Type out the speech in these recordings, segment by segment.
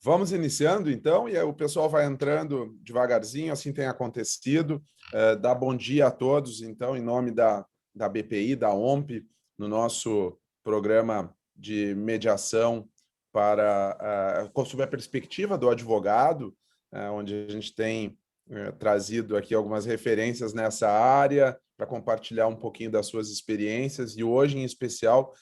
Vamos iniciando, então, e aí o pessoal vai entrando devagarzinho, assim tem acontecido. Dá bom dia a todos, então, em nome da BPI, da OMP, no nosso programa de mediação sob a perspectiva do advogado, onde a gente tem trazido aqui algumas referências nessa área para compartilhar um pouquinho das suas experiências. E hoje, em especial,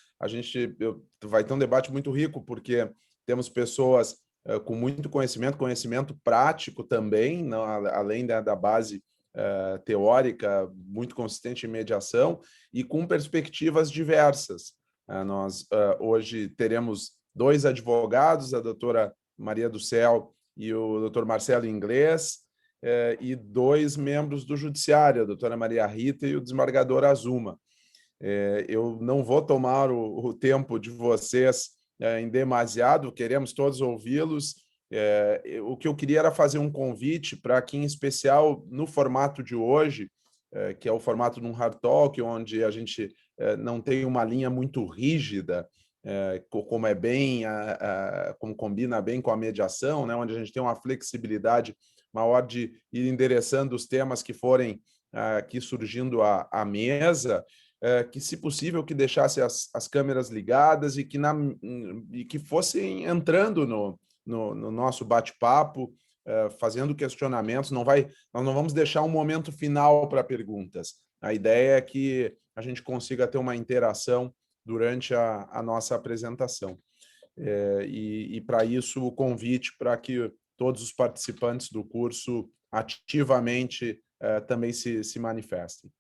vai ter um debate muito rico, porque temos pessoas com muito conhecimento prático também, não, além da base teórica muito consistente em mediação, e com perspectivas diversas. Nós hoje teremos dois advogados, a doutora Maria do Céu e o doutor Marcelo Inglês, e dois membros do Judiciário, a doutora Maria Rita e o desembargador Azuma. Eu não vou tomar o tempo de vocês em demasiado, queremos todos ouvi-los. O que eu queria era fazer um convite para que, em especial, no formato de hoje, que é o formato de um hard talk, onde a gente não tem uma linha muito rígida, como é bem, como combina bem com a mediação, né, onde a gente tem uma flexibilidade maior de ir endereçando os temas que forem aqui surgindo à mesa, que, se possível, que deixasse as câmeras ligadas e que fossem entrando no nosso bate-papo, fazendo questionamentos. Nós não vamos deixar um momento final para perguntas. A ideia é que a gente consiga ter uma interação durante a nossa apresentação. E para isso, o convite para que todos os participantes do curso ativamente também se manifestem.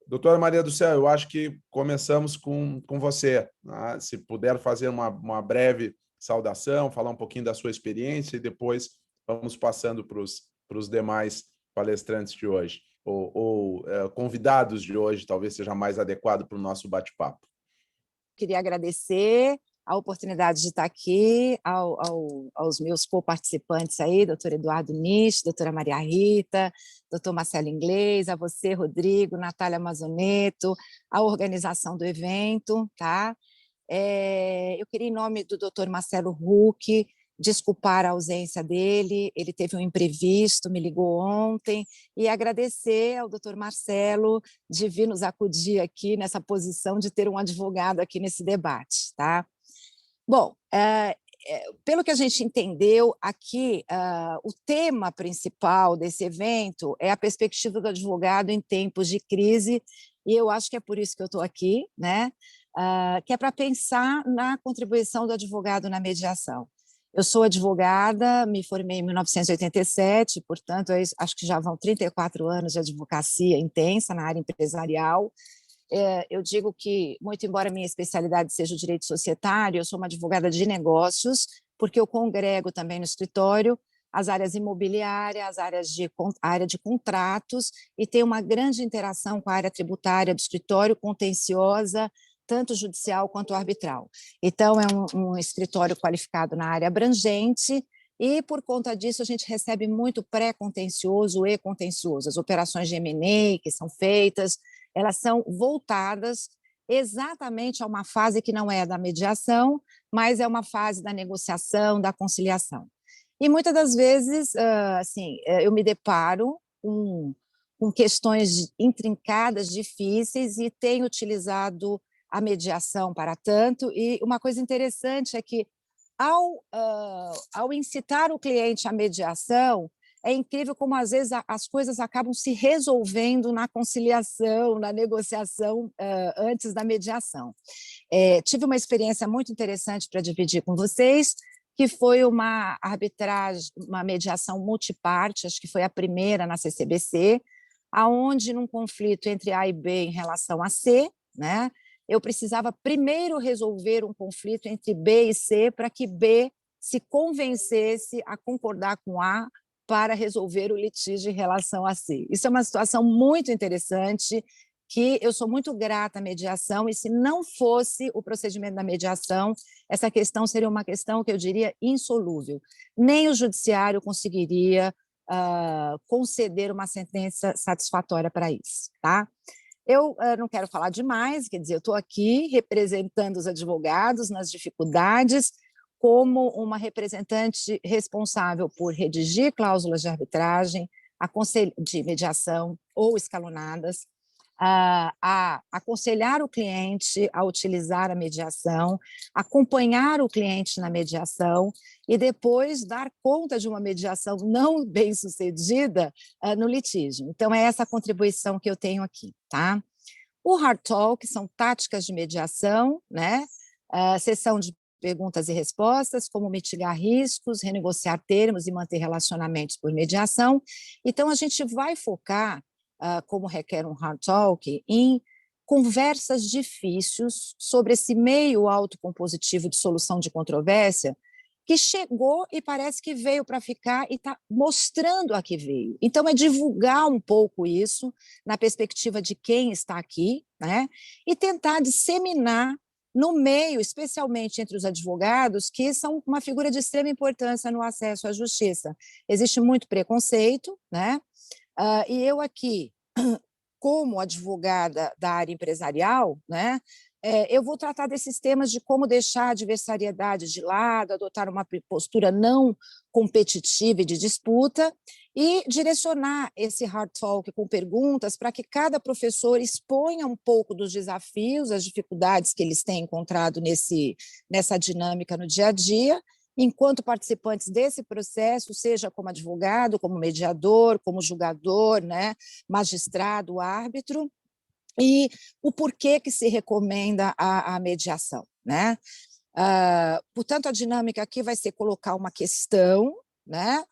Doutora Maria do Céu, eu acho que começamos com você, né? Se puder fazer uma breve saudação, falar um pouquinho da sua experiência e depois vamos passando para os demais palestrantes de hoje, ou convidados de hoje, talvez seja mais adequado para o nosso bate-papo. Queria agradecer a oportunidade de estar aqui, aos meus co-participantes aí, doutor Eduardo Nisch, doutora Maria Rita, doutor Marcelo Inglês, a você, Rodrigo, Natália Mazoneto, a organização do evento, tá? Eu queria, em nome do doutor Marcelo Huck, desculpar a ausência dele, ele teve um imprevisto, me ligou ontem, e agradecer ao doutor Marcelo de vir nos acudir aqui nessa posição de ter um advogado aqui nesse debate, tá? Bom, pelo que a gente entendeu aqui, o tema principal desse evento é a perspectiva do advogado em tempos de crise, e eu acho que é por isso que eu estou aqui, né? Que é para pensar na contribuição do advogado na mediação. Eu sou advogada, me formei em 1987, portanto, acho que já vão 34 anos de advocacia intensa na área empresarial. Eu digo que, muito embora minha especialidade seja o direito societário, eu sou uma advogada de negócios, porque eu congrego também no escritório as áreas imobiliárias, a área de contratos, e tenho uma grande interação com a área tributária do escritório, contenciosa, tanto judicial quanto arbitral. Então, é um escritório qualificado na área abrangente, e, por conta disso, a gente recebe muito pré-contencioso e contencioso. As operações de M&A que são feitas, elas são voltadas exatamente a uma fase que não é da mediação, mas é uma fase da negociação, da conciliação. E muitas das vezes, eu me deparo com questões intrincadas, difíceis, e tenho utilizado a mediação para tanto. E uma coisa interessante é que, ao incitar o cliente à mediação, é incrível como, às vezes, as coisas acabam se resolvendo na conciliação, na negociação, antes da mediação. Tive uma experiência muito interessante para dividir com vocês, que foi uma arbitragem, uma mediação multiparte, acho que foi a primeira na CCBC, aonde, num conflito entre A e B em relação a C, né, eu precisava primeiro resolver um conflito entre B e C para que B se convencesse a concordar com A para resolver o litígio em relação a C. Isso é uma situação muito interessante, que eu sou muito grata à mediação, e se não fosse o procedimento da mediação, essa questão seria uma questão que eu diria insolúvel. Nem o judiciário conseguiria conceder uma sentença satisfatória para isso, tá? Eu não quero falar demais, quer dizer, eu estou aqui representando os advogados nas dificuldades, como uma representante responsável por redigir cláusulas de arbitragem, de mediação ou escalonadas, a aconselhar o cliente a utilizar a mediação, acompanhar o cliente na mediação e depois dar conta de uma mediação não bem-sucedida no litígio. Então, é essa a contribuição que eu tenho aqui, tá? O Hard Talk são táticas de mediação, né? Sessão de perguntas e respostas, como mitigar riscos, renegociar termos e manter relacionamentos por mediação. Então, a gente vai focar, como requer um Hard Talk, em conversas difíceis sobre esse meio autocompositivo de solução de controvérsia que chegou e parece que veio para ficar e está mostrando a que veio. Então, é divulgar um pouco isso na perspectiva de quem está aqui, né? E tentar disseminar no meio, especialmente entre os advogados, que são uma figura de extrema importância no acesso à justiça. Existe muito preconceito, né? E eu aqui, como advogada da área empresarial, né, eu vou tratar desses temas de como deixar a adversariedade de lado, adotar uma postura não competitiva e de disputa, e direcionar esse hard talk com perguntas para que cada professor exponha um pouco dos desafios, as dificuldades que eles têm encontrado nessa dinâmica no dia a dia, enquanto participantes desse processo, seja como advogado, como mediador, como julgador, né, magistrado, árbitro, e o porquê que se recomenda a mediação, né? Portanto, a dinâmica aqui vai ser colocar uma questão, né,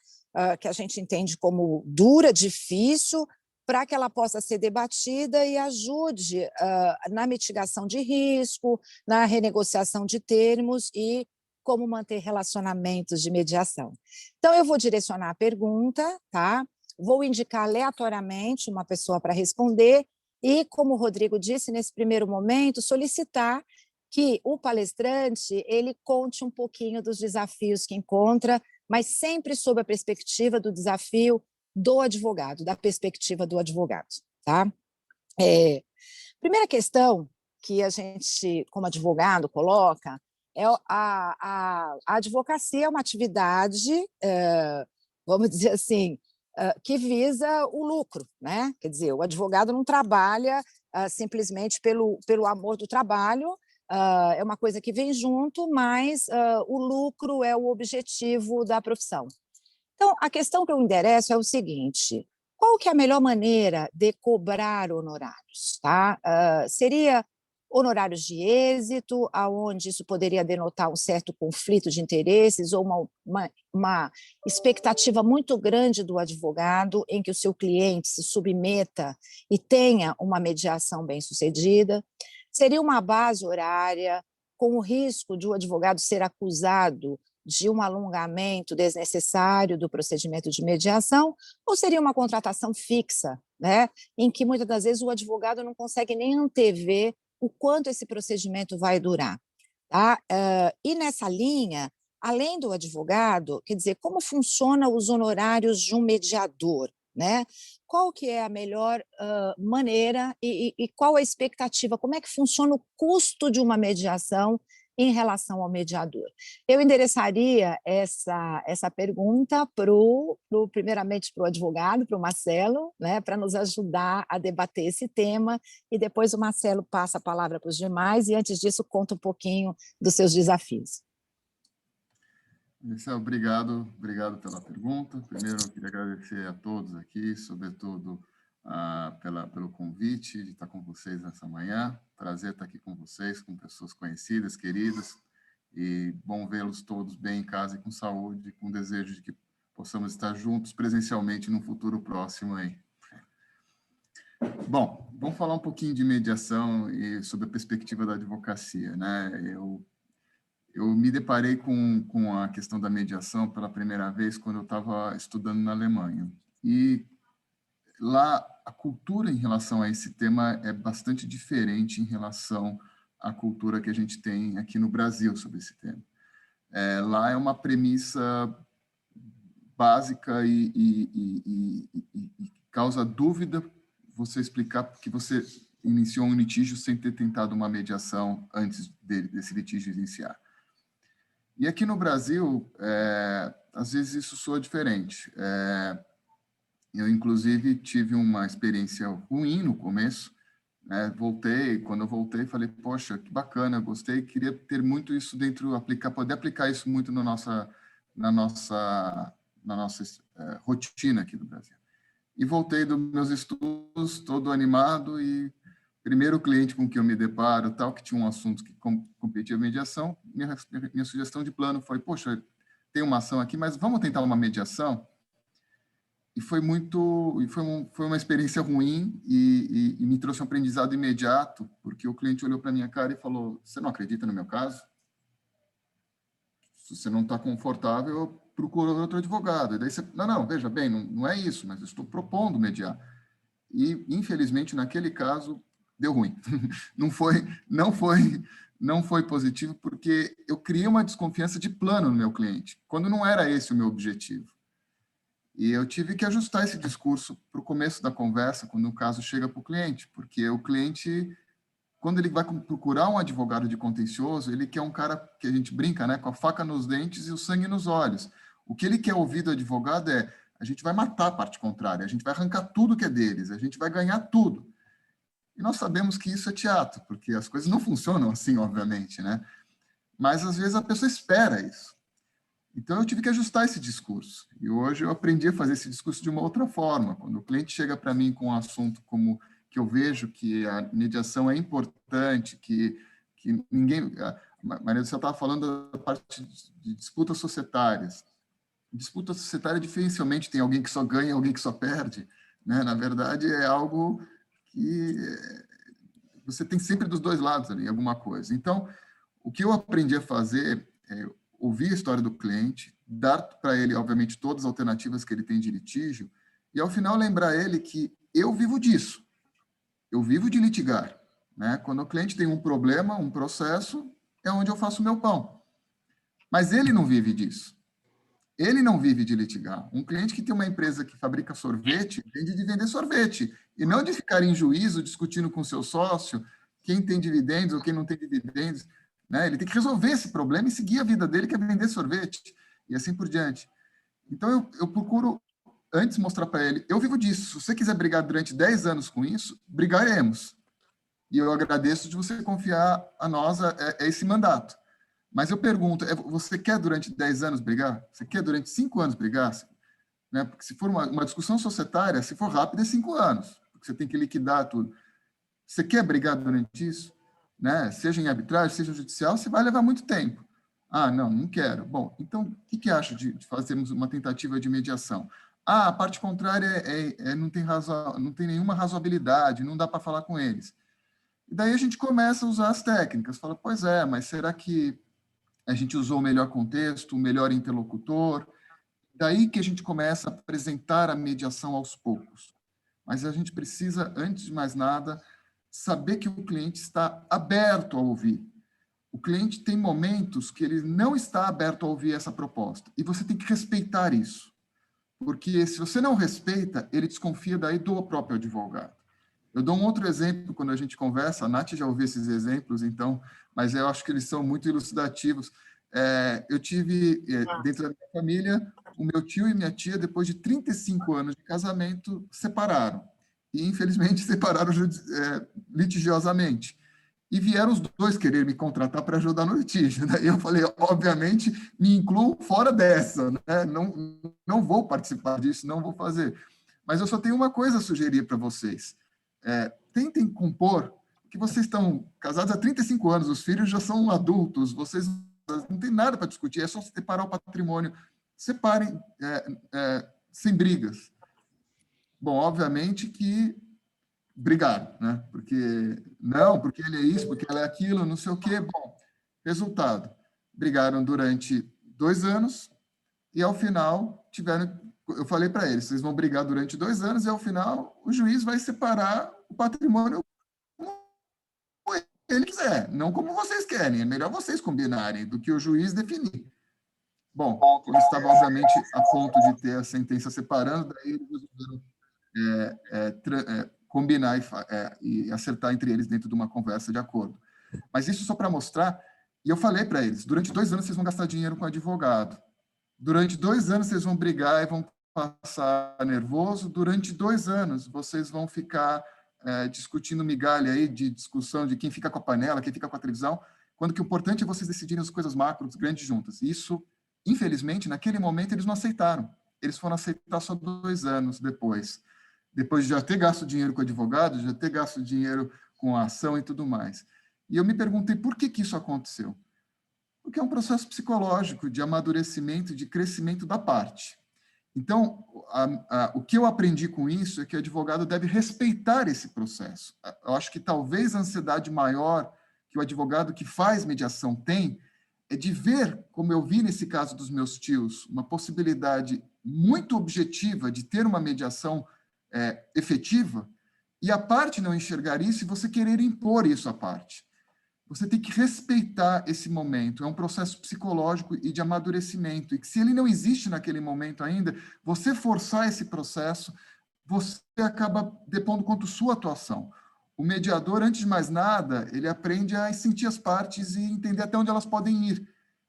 que a gente entende como dura, difícil, para que ela possa ser debatida e ajude na mitigação de risco, na renegociação de termos e como manter relacionamentos de mediação. Então, eu vou direcionar a pergunta, tá? Vou indicar aleatoriamente uma pessoa para responder e, como o Rodrigo disse, nesse primeiro momento, solicitar que o palestrante ele conte um pouquinho dos desafios que encontra, mas sempre sob a perspectiva do desafio do advogado, da perspectiva do advogado, tá? Primeira questão que a gente, como advogado, coloca é a advocacia é uma atividade, vamos dizer assim, que visa o lucro, né? Quer dizer, o advogado não trabalha simplesmente pelo amor do trabalho, é uma coisa que vem junto, mas o lucro é o objetivo da profissão. Então, a questão que eu endereço é o seguinte: qual que é a melhor maneira de cobrar honorários? Tá? Seria honorários de êxito, aonde isso poderia denotar um certo conflito de interesses ou uma expectativa muito grande do advogado em que o seu cliente se submeta e tenha uma mediação bem-sucedida? Seria uma base horária com o risco de o advogado ser acusado de um alongamento desnecessário do procedimento de mediação, ou seria uma contratação fixa, né, em que muitas das vezes o advogado não consegue nem antever o quanto esse procedimento vai durar. Tá? E nessa linha, além do advogado, quer dizer, como funcionam os honorários de um mediador? Né? Qual que é a melhor maneira e qual a expectativa? Como é que funciona o custo de uma mediação em relação ao mediador? Eu endereçaria essa pergunta primeiramente para o advogado, para o Marcelo, né, para nos ajudar a debater esse tema, e depois o Marcelo passa a palavra para os demais, e antes disso conta um pouquinho dos seus desafios. Marcelo, obrigado pela pergunta. Primeiro, eu queria agradecer a todos aqui, sobretudo pelo convite de estar com vocês nessa manhã. Prazer estar aqui com vocês, com pessoas conhecidas, queridas, e bom vê-los todos bem em casa e com saúde, com desejo de que possamos estar juntos presencialmente num futuro próximo aí. Bom, vamos falar um pouquinho de mediação e sobre a perspectiva da advocacia, né? Eu me deparei com a questão da mediação pela primeira vez quando eu estava estudando na Alemanha. E lá, a cultura em relação a esse tema é bastante diferente em relação à cultura que a gente tem aqui no Brasil sobre esse tema. Lá é uma premissa básica e causa dúvida você explicar que você iniciou um litígio sem ter tentado uma mediação antes desse litígio iniciar. E aqui no Brasil, às vezes isso soa diferente. Eu, inclusive, tive uma experiência ruim no começo, né? Quando eu voltei, falei, poxa, que bacana, gostei, queria ter muito isso dentro, poder aplicar isso muito na nossa rotina aqui no Brasil. E voltei dos meus estudos, todo animado, e primeiro cliente com que eu me deparo, tal, que tinha um assunto que competia a mediação, minha sugestão de plano foi, poxa, tem uma ação aqui, mas vamos tentar uma mediação? E foi uma experiência ruim e me trouxe um aprendizado imediato, porque o cliente olhou para a minha cara e falou, você não acredita no meu caso? Se você não está confortável, eu procuro outro advogado. E daí você, não, veja bem, não é isso, mas eu estou propondo mediar. E, infelizmente, naquele caso, deu ruim. Não foi positivo, porque eu criei uma desconfiança de plano no meu cliente, quando não era esse o meu objetivo. E eu tive que ajustar esse discurso para o começo da conversa, quando o caso chega para o cliente, porque o cliente, quando ele vai procurar um advogado de contencioso, ele quer um cara que a gente brinca, né, com a faca nos dentes e o sangue nos olhos. O que ele quer ouvir do advogado é: a gente vai matar a parte contrária, a gente vai arrancar tudo que é deles, a gente vai ganhar tudo. E nós sabemos que isso é teatro, porque as coisas não funcionam assim, obviamente, né? Mas às vezes a pessoa espera isso. Então, eu tive que ajustar esse discurso. E hoje eu aprendi a fazer esse discurso de uma outra forma. Quando o cliente chega para mim com um assunto como que eu vejo que a mediação é importante, que ninguém... A Maria do Céu estava falando da parte de disputas societárias. Disputa societária dificilmente tem alguém que só ganha e alguém que só perde, né? Na verdade, é algo que você tem sempre dos dois lados ali, alguma coisa. Então, o que eu aprendi a fazer é ouvir a história do cliente, dar para ele, obviamente, todas as alternativas que ele tem de litígio, e, ao final, lembrar ele que eu vivo disso. Eu vivo de litigar, né? Quando o cliente tem um problema, um processo, é onde eu faço o meu pão. Mas ele não vive disso. Ele não vive de litigar. Um cliente que tem uma empresa que fabrica sorvete, vende de vender sorvete, e não de ficar em juízo discutindo com seu sócio quem tem dividendos ou quem não tem dividendos. Né? Ele tem que resolver esse problema e seguir a vida dele, que é vender sorvete, e assim por diante. Então, eu procuro, antes, mostrar para ele, eu vivo disso. Se você quiser brigar durante 10 anos com isso, brigaremos. E eu agradeço de você confiar a nós esse mandato. Mas eu pergunto, você quer durante 10 anos brigar? Você quer durante 5 anos brigar? Né? Porque se for uma discussão societária, se for rápida, é 5 anos, porque você tem que liquidar tudo. Você quer brigar durante isso? Né? Seja em arbitragem, seja judicial, você vai levar muito tempo. Ah, não quero. Bom, então, o que acha de fazermos uma tentativa de mediação? Ah, a parte contrária não tem nenhuma razoabilidade, não dá para falar com eles. E daí a gente começa a usar as técnicas. Fala, pois é, mas será que a gente usou o melhor contexto, o melhor interlocutor? Daí que a gente começa a apresentar a mediação aos poucos. Mas a gente precisa, antes de mais nada, saber que o cliente está aberto a ouvir. O cliente tem momentos que ele não está aberto a ouvir essa proposta. E você tem que respeitar isso. Porque se você não respeita, ele desconfia daí do próprio advogado. Eu dou um outro exemplo quando a gente conversa, a Nath já ouviu esses exemplos, então, mas eu acho que eles são muito elucidativos. Eu tive, dentro da minha família, o meu tio e minha tia, depois de 35 anos de casamento, separaram. E, infelizmente, separaram litigiosamente. E vieram os dois querer me contratar para ajudar no litígio. Daí eu falei, obviamente, me incluo fora dessa, né? Não vou participar disso, não vou fazer. Mas eu só tenho uma coisa a sugerir para vocês. Tentem compor, que vocês estão casados há 35 anos, os filhos já são adultos, vocês não tem nada para discutir, é só separar o patrimônio. Separem sem brigas. Bom, obviamente que brigaram, né? Porque ele é isso, porque ela é aquilo, não sei o quê. Bom, resultado, brigaram durante 2 anos e, ao final, eu falei para eles, vocês vão brigar durante 2 anos e, ao final, o juiz vai separar o patrimônio como ele quiser, não como vocês querem. É melhor vocês combinarem do que o juiz definir. Bom, eles estavam, obviamente, a ponto de ter a sentença separando, daí eles resolveram combinar e acertar entre eles dentro de uma conversa de acordo. Mas isso só para mostrar E eu falei para eles, durante 2 anos vocês vão gastar dinheiro com advogado. Durante 2 anos vocês vão brigar e vão passar nervoso. Durante 2 anos vocês vão ficar discutindo migalha aí de discussão de quem fica com a panela, quem fica com a televisão, quando que o importante é vocês decidirem as coisas macros, grandes juntas. E isso, infelizmente, naquele momento eles não aceitaram. Eles foram aceitar só 2 anos depois de já ter gasto dinheiro com advogado, já ter gasto dinheiro com a ação e tudo mais. E eu me perguntei por que isso aconteceu. Porque é um processo psicológico de amadurecimento, de crescimento da parte. Então, o que eu aprendi com isso é que o advogado deve respeitar esse processo. Eu acho que talvez a ansiedade maior que o advogado que faz mediação tem é de ver, como eu vi nesse caso dos meus tios, uma possibilidade muito objetiva de ter uma mediação efetiva, e a parte não enxergar isso e você querer impor isso à parte. Você tem que respeitar esse momento. É um processo psicológico e de amadurecimento. E que se ele não existe naquele momento ainda, você forçar esse processo, você acaba depondo contra sua atuação. O mediador, antes de mais nada, ele aprende a sentir as partes e entender até onde elas podem ir.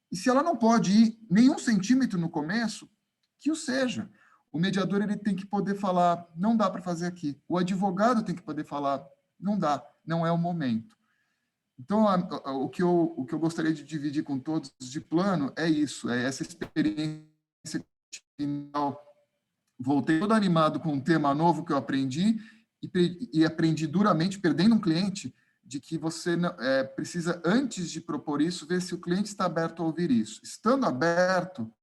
E se ela não pode ir nenhum centímetro no começo, que o seja. O mediador ele tem que poder falar, não dá para fazer aqui. O advogado tem que poder falar, não dá, não é o momento. Então, o que eu gostaria de dividir com todos de plano é isso, é essa experiência final. Voltei todo animado com um tema novo que eu aprendi e aprendi duramente, perdendo um cliente, de que você precisa, antes de propor isso, ver se o cliente está aberto a ouvir isso. Estando aberto,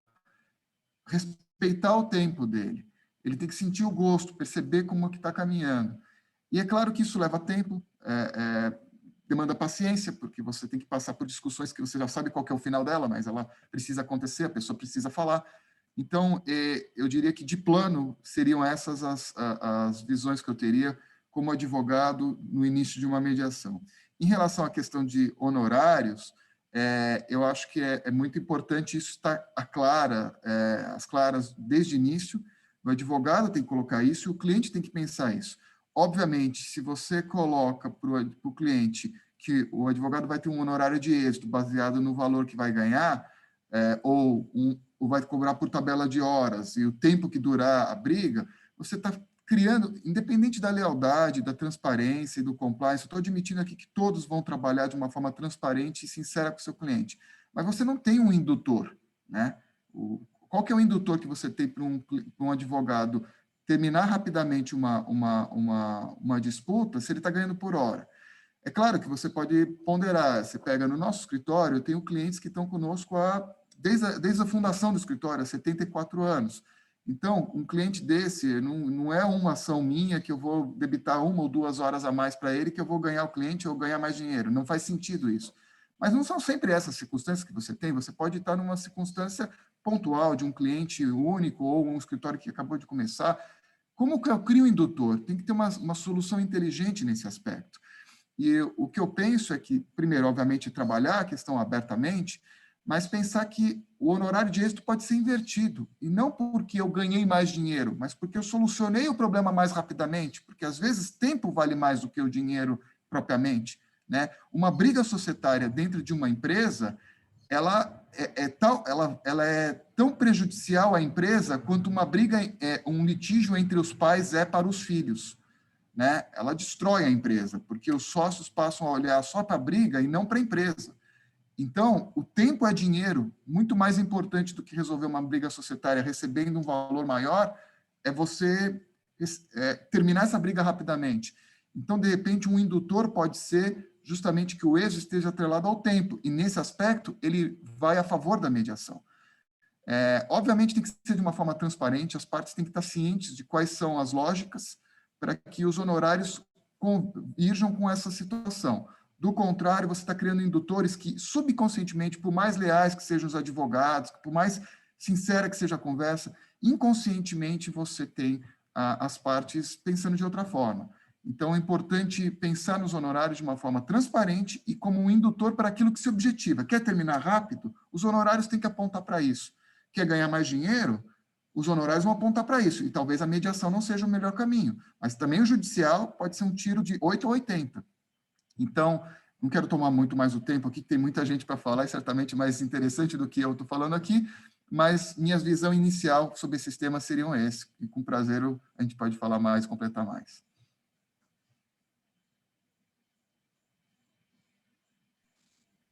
respeitar o tempo dele. Ele tem que sentir o gosto, perceber como que está caminhando. E é claro que isso leva tempo, demanda paciência, porque você tem que passar por discussões que você já sabe qual que é o final dela, mas ela precisa acontecer, a pessoa precisa falar. Então, eu diria que, de plano, seriam essas as visões que eu teria como advogado no início de uma mediação. Em relação à questão de honorários, eu acho que é muito importante isso estar às claras desde o início. O advogado tem que colocar isso e o cliente tem que pensar isso. Obviamente, se você coloca para o cliente que o advogado vai ter um honorário de êxito baseado no valor que vai ganhar, ou vai cobrar por tabela de horas e o tempo que durar a briga, você está criando, independente da lealdade, da transparência e do compliance, eu estou admitindo aqui que todos vão trabalhar de uma forma transparente e sincera com o seu cliente, mas você não tem um indutor, né? Qual que é o indutor que você tem para um advogado terminar rapidamente uma disputa se ele está ganhando por hora? É claro que você pode ponderar, você pega no nosso escritório, eu tenho clientes que estão conosco desde a fundação do escritório, há 74 anos. Então, um cliente desse não é uma ação minha que eu vou debitar 1 ou 2 horas a mais para ele que eu vou ganhar o cliente ou ganhar mais dinheiro. Não faz sentido isso. Mas não são sempre essas circunstâncias que você tem. Você pode estar numa circunstância pontual de um cliente único ou um escritório que acabou de começar. Como que eu crio um indutor? Tem que ter uma solução inteligente nesse aspecto. E o que eu penso é que, primeiro, obviamente, trabalhar a questão abertamente, mas pensar que o honorário de êxito pode ser invertido, e não porque eu ganhei mais dinheiro, mas porque eu solucionei o problema mais rapidamente, porque, às vezes, tempo vale mais do que o dinheiro propriamente, né? Uma briga societária dentro de uma empresa, ela é tão prejudicial à empresa quanto uma briga, um litígio entre os pais é para os filhos, né? Ela destrói a empresa, porque os sócios passam a olhar só para a briga e não para a empresa. Então, o tempo é dinheiro, muito mais importante do que resolver uma briga societária recebendo um valor maior, é você terminar essa briga rapidamente. Então, de repente, um indutor pode ser justamente que o êxito esteja atrelado ao tempo, e nesse aspecto, ele vai a favor da mediação. Obviamente, tem que ser de uma forma transparente, as partes têm que estar cientes de quais são as lógicas para que os honorários convirjam com essa situação. Do contrário, você está criando indutores que, subconscientemente, por mais leais que sejam os advogados, por mais sincera que seja a conversa, inconscientemente você tem as partes pensando de outra forma. Então, é importante pensar nos honorários de uma forma transparente e como um indutor para aquilo que se objetiva. Quer terminar rápido? Os honorários têm que apontar para isso. Quer ganhar mais dinheiro? Os honorários vão apontar para isso. E talvez a mediação não seja o melhor caminho. Mas também o judicial pode ser um tiro de 8 ou 80. Então, Não quero tomar muito mais o tempo aqui, que tem muita gente para falar, e certamente mais interessante do que eu estou falando aqui, mas minha visão inicial sobre esses temas seriam esse, e com prazer a gente pode falar mais, completar mais.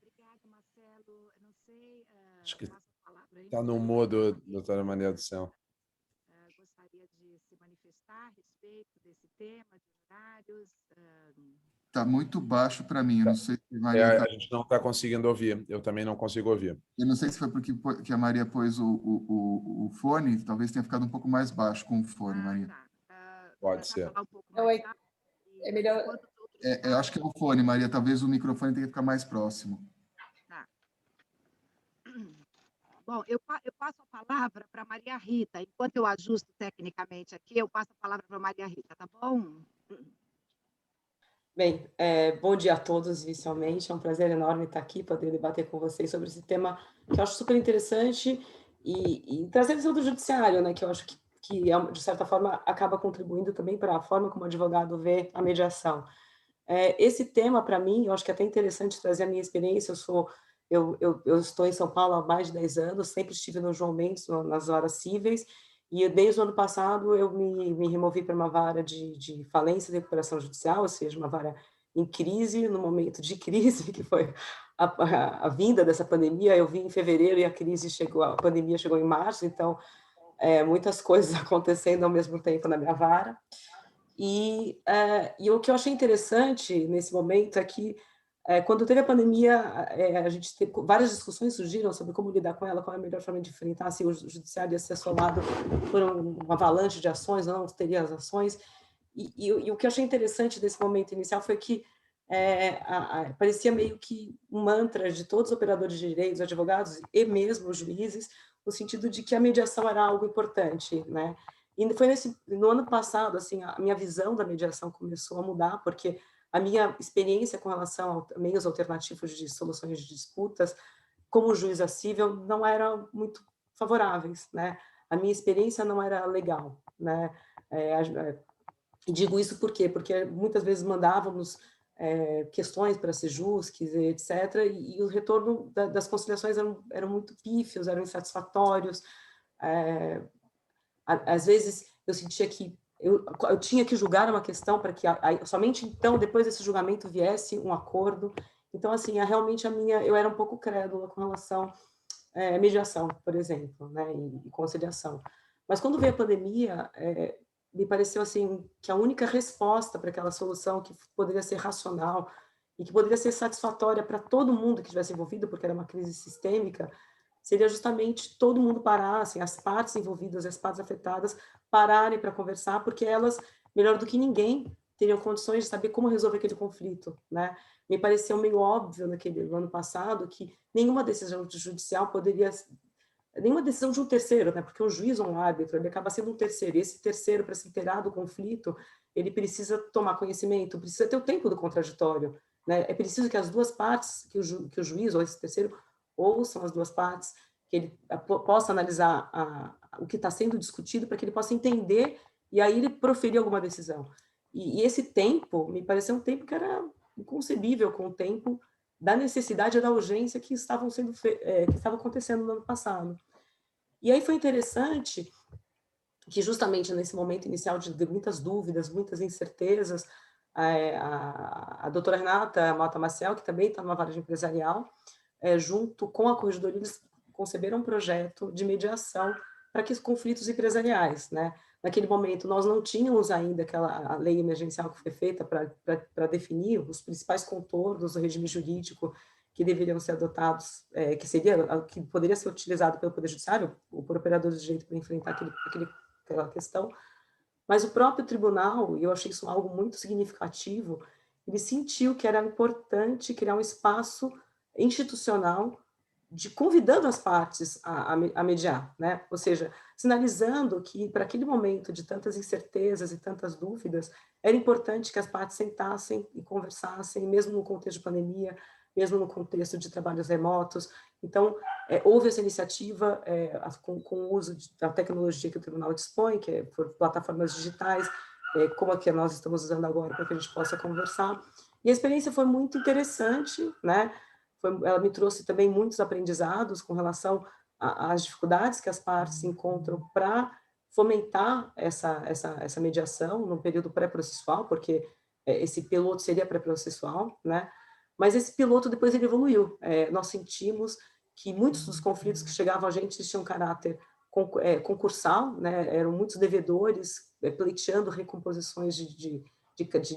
Obrigada, Marcelo. Eu não sei, Acho que passo a palavra aí. está no mudo, doutora Maria do Céu. Gostaria de se manifestar a respeito desse tema, de horários. Está muito baixo para mim, eu não sei se a Maria A gente não está conseguindo ouvir, eu também não consigo ouvir. Eu não sei se foi porque que a Maria pôs o fone, talvez tenha ficado um pouco mais baixo com o fone, Maria. Tá. Pode ser. Falar um pouco mais alto, É melhor. Eu acho que é o fone, Maria, talvez o microfone tenha que ficar mais próximo. Tá. Bom, eu passo a palavra para Maria Rita. Enquanto eu ajusto tecnicamente aqui, eu passo a palavra para Maria Rita, tá bom? Bem, bom dia a todos, inicialmente. É um prazer enorme estar aqui, poder debater com vocês sobre esse tema que eu acho super interessante e trazer a visão do judiciário, né, que eu acho que de certa forma, acaba contribuindo também para a forma como o advogado vê a mediação. Esse tema, para mim, eu acho que é até interessante trazer a minha experiência. Eu estou em São Paulo há mais de 10 anos, sempre estive no João Mendes, nas varas cíveis, e desde o ano passado eu me removi para uma vara de falência e recuperação judicial, ou seja, uma vara em crise, no momento de crise, que foi a vinda dessa pandemia. Eu vim em fevereiro e a pandemia chegou em março, então muitas coisas acontecendo ao mesmo tempo na minha vara. E o que eu achei interessante nesse momento é que, quando teve a pandemia, a gente teve várias discussões surgiram sobre como lidar com ela, qual é a melhor forma de enfrentar, se o judiciário ia ser assolado por uma avalanche de ações, ou não teria as ações. E o que eu achei interessante desse momento inicial foi que parecia meio que um mantra de todos os operadores de direitos, advogados e mesmo os juízes, no sentido de que a mediação era algo importante, né? E foi no ano passado, assim, a minha visão da mediação começou a mudar, porque a minha experiência com relação a meios alternativos de soluções de disputas, como juíza civil, não eram muito favoráveis, né? A minha experiência não era legal, né? Digo isso por quê? Porque muitas vezes mandávamos questões para Sejusc, etc., e o retorno das conciliações eram muito pífios, eram insatisfatórios. Às vezes eu sentia que eu tinha que julgar uma questão para que somente então, depois desse julgamento, viesse um acordo. Então, assim, realmente eu era um pouco crédula com relação à mediação, por exemplo, né, e conciliação. Mas quando veio a pandemia, me pareceu assim que a única resposta para aquela solução que poderia ser racional e que poderia ser satisfatória para todo mundo que estivesse envolvido, porque era uma crise sistêmica, seria justamente todo mundo parar, assim, as partes envolvidas, as partes afetadas, pararem para conversar, porque elas, melhor do que ninguém, teriam condições de saber como resolver aquele conflito, né? Me pareceu meio óbvio no ano passado que nenhuma decisão judicial poderia, nenhuma decisão de um terceiro, né? Porque um juiz ou um árbitro, ele acaba sendo um terceiro, e esse terceiro, para se inteirar do conflito, ele precisa tomar conhecimento, precisa ter o tempo do contraditório, né? É preciso que as duas partes, que o juiz ou esse terceiro ouçam as duas partes, que ele possa analisar o que está sendo discutido, para que ele possa entender e aí ele proferir alguma decisão. E esse tempo me pareceu um tempo que era inconcebível com o tempo da necessidade e da urgência que estava acontecendo no ano passado. E aí foi interessante que justamente nesse momento inicial de muitas dúvidas, muitas incertezas, a doutora Renata Mota Maciel, que também está numa vara de empresarial, junto com a Corregedoria, eles conceberam um projeto de mediação para que os conflitos empresariais, né? Naquele momento, nós não tínhamos ainda a lei emergencial que foi feita para definir os principais contornos do regime jurídico que deveriam ser adotados, que poderia ser utilizado pelo Poder Judiciário ou por operadores de direito para enfrentar aquela questão. Mas o próprio tribunal, e eu achei isso algo muito significativo, ele sentiu que era importante criar um espaço institucional convidando as partes a mediar, né? Ou seja, sinalizando que para aquele momento de tantas incertezas e tantas dúvidas, era importante que as partes sentassem e conversassem, mesmo no contexto de pandemia, mesmo no contexto de trabalhos remotos. Então, houve essa iniciativa com o uso da tecnologia que o tribunal dispõe, que é por plataformas digitais, como a que nós estamos usando agora para que a gente possa conversar. E a experiência foi muito interessante, né? Ela me trouxe também muitos aprendizados com relação às dificuldades que as partes encontram para fomentar essa mediação no período pré-processual, porque esse piloto seria pré-processual, né? Mas esse piloto depois ele evoluiu. Nós sentimos que muitos dos conflitos que chegavam a gente tinham caráter concursal, né? Eram muitos devedores pleiteando recomposições de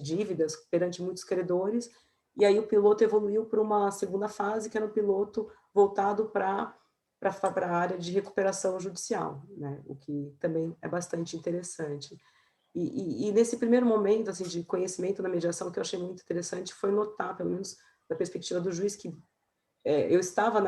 dívidas perante muitos credores, e aí o piloto evoluiu para uma segunda fase, que era um piloto voltado para a área de recuperação judicial, né? O que também é bastante interessante. E nesse primeiro momento assim, de conhecimento da mediação, o que eu achei muito interessante foi notar, pelo menos da perspectiva do juiz, que eu estava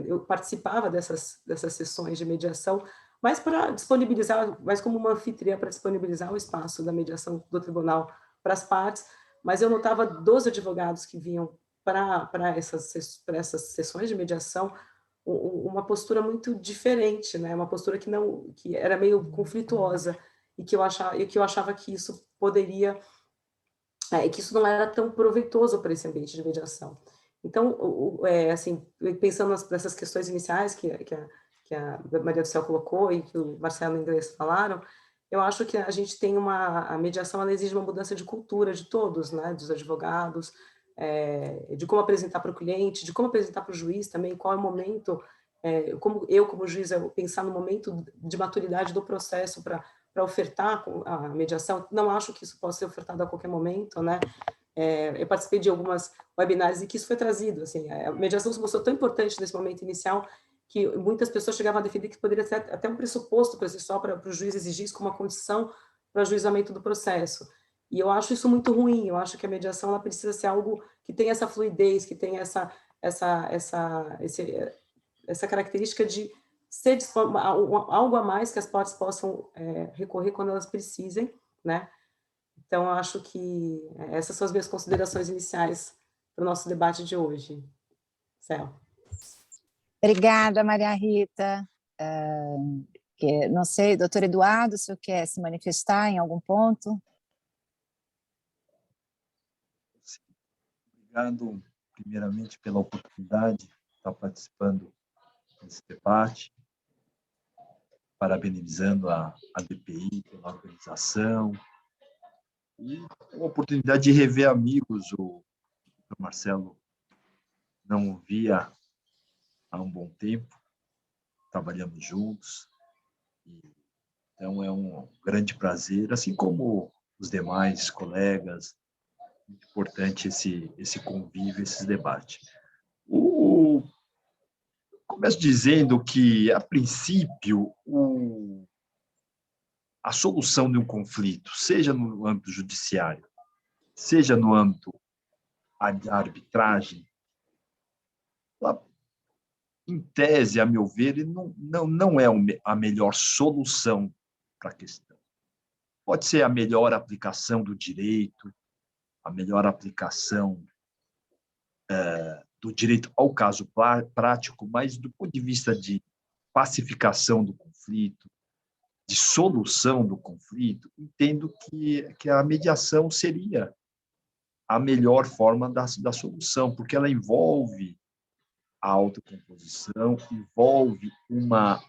eu participava dessas sessões de mediação, mas para disponibilizar, mais como uma anfitriã para disponibilizar o espaço da mediação do tribunal para as partes, mas eu notava dos advogados que vinham para essas sessões de mediação uma postura muito diferente, né? Uma postura que era meio conflituosa e que eu achava que isso poderia que isso não era tão proveitoso para esse ambiente de mediação. Então, assim, pensando nessas questões iniciais que a Maria do Céu colocou e que o Marcelo e o Inglês falaram, eu acho que a gente tem a mediação, ela exige uma mudança de cultura de todos, né, dos advogados, de como apresentar para o cliente, de como apresentar para o juiz também, qual é o momento, como juiz, pensar no momento de maturidade do processo para ofertar a mediação. Não acho que isso possa ser ofertado a qualquer momento, né? Eu participei de algumas webinars e que isso foi trazido, assim, a mediação se mostrou tão importante nesse momento inicial que muitas pessoas chegavam a defender que poderia ser até um pressuposto processual para o juiz exigir isso como uma condição para o ajuizamento do processo. E eu acho isso muito ruim, eu acho que a mediação ela precisa ser algo que tenha essa fluidez, que tenha essa característica de ser algo a mais que as partes possam recorrer quando elas precisem, né? Então, eu acho que essas são as minhas considerações iniciais para o nosso debate de hoje. Céu. Obrigada, Maria Rita. Não sei, doutor Eduardo, o senhor quer se manifestar em algum ponto? Sim. Obrigado, primeiramente, pela oportunidade de estar participando desse debate, parabenizando a BPI pela organização, e uma oportunidade de rever amigos. O Marcelo não o via há um bom tempo, trabalhamos juntos, então é um grande prazer, assim como os demais colegas. Muito importante esse convívio, esse debate. Começo dizendo que, a princípio, a solução de um conflito, seja no âmbito judiciário, seja no âmbito da arbitragem, ela, em tese, a meu ver, não é a melhor solução para a questão. Pode ser a melhor aplicação do direito, a melhor aplicação do direito ao caso prático, mas do ponto de vista de pacificação do conflito, de solução do conflito, entendo que a mediação seria a melhor forma da solução, porque ela envolve a autocomposição, envolve uma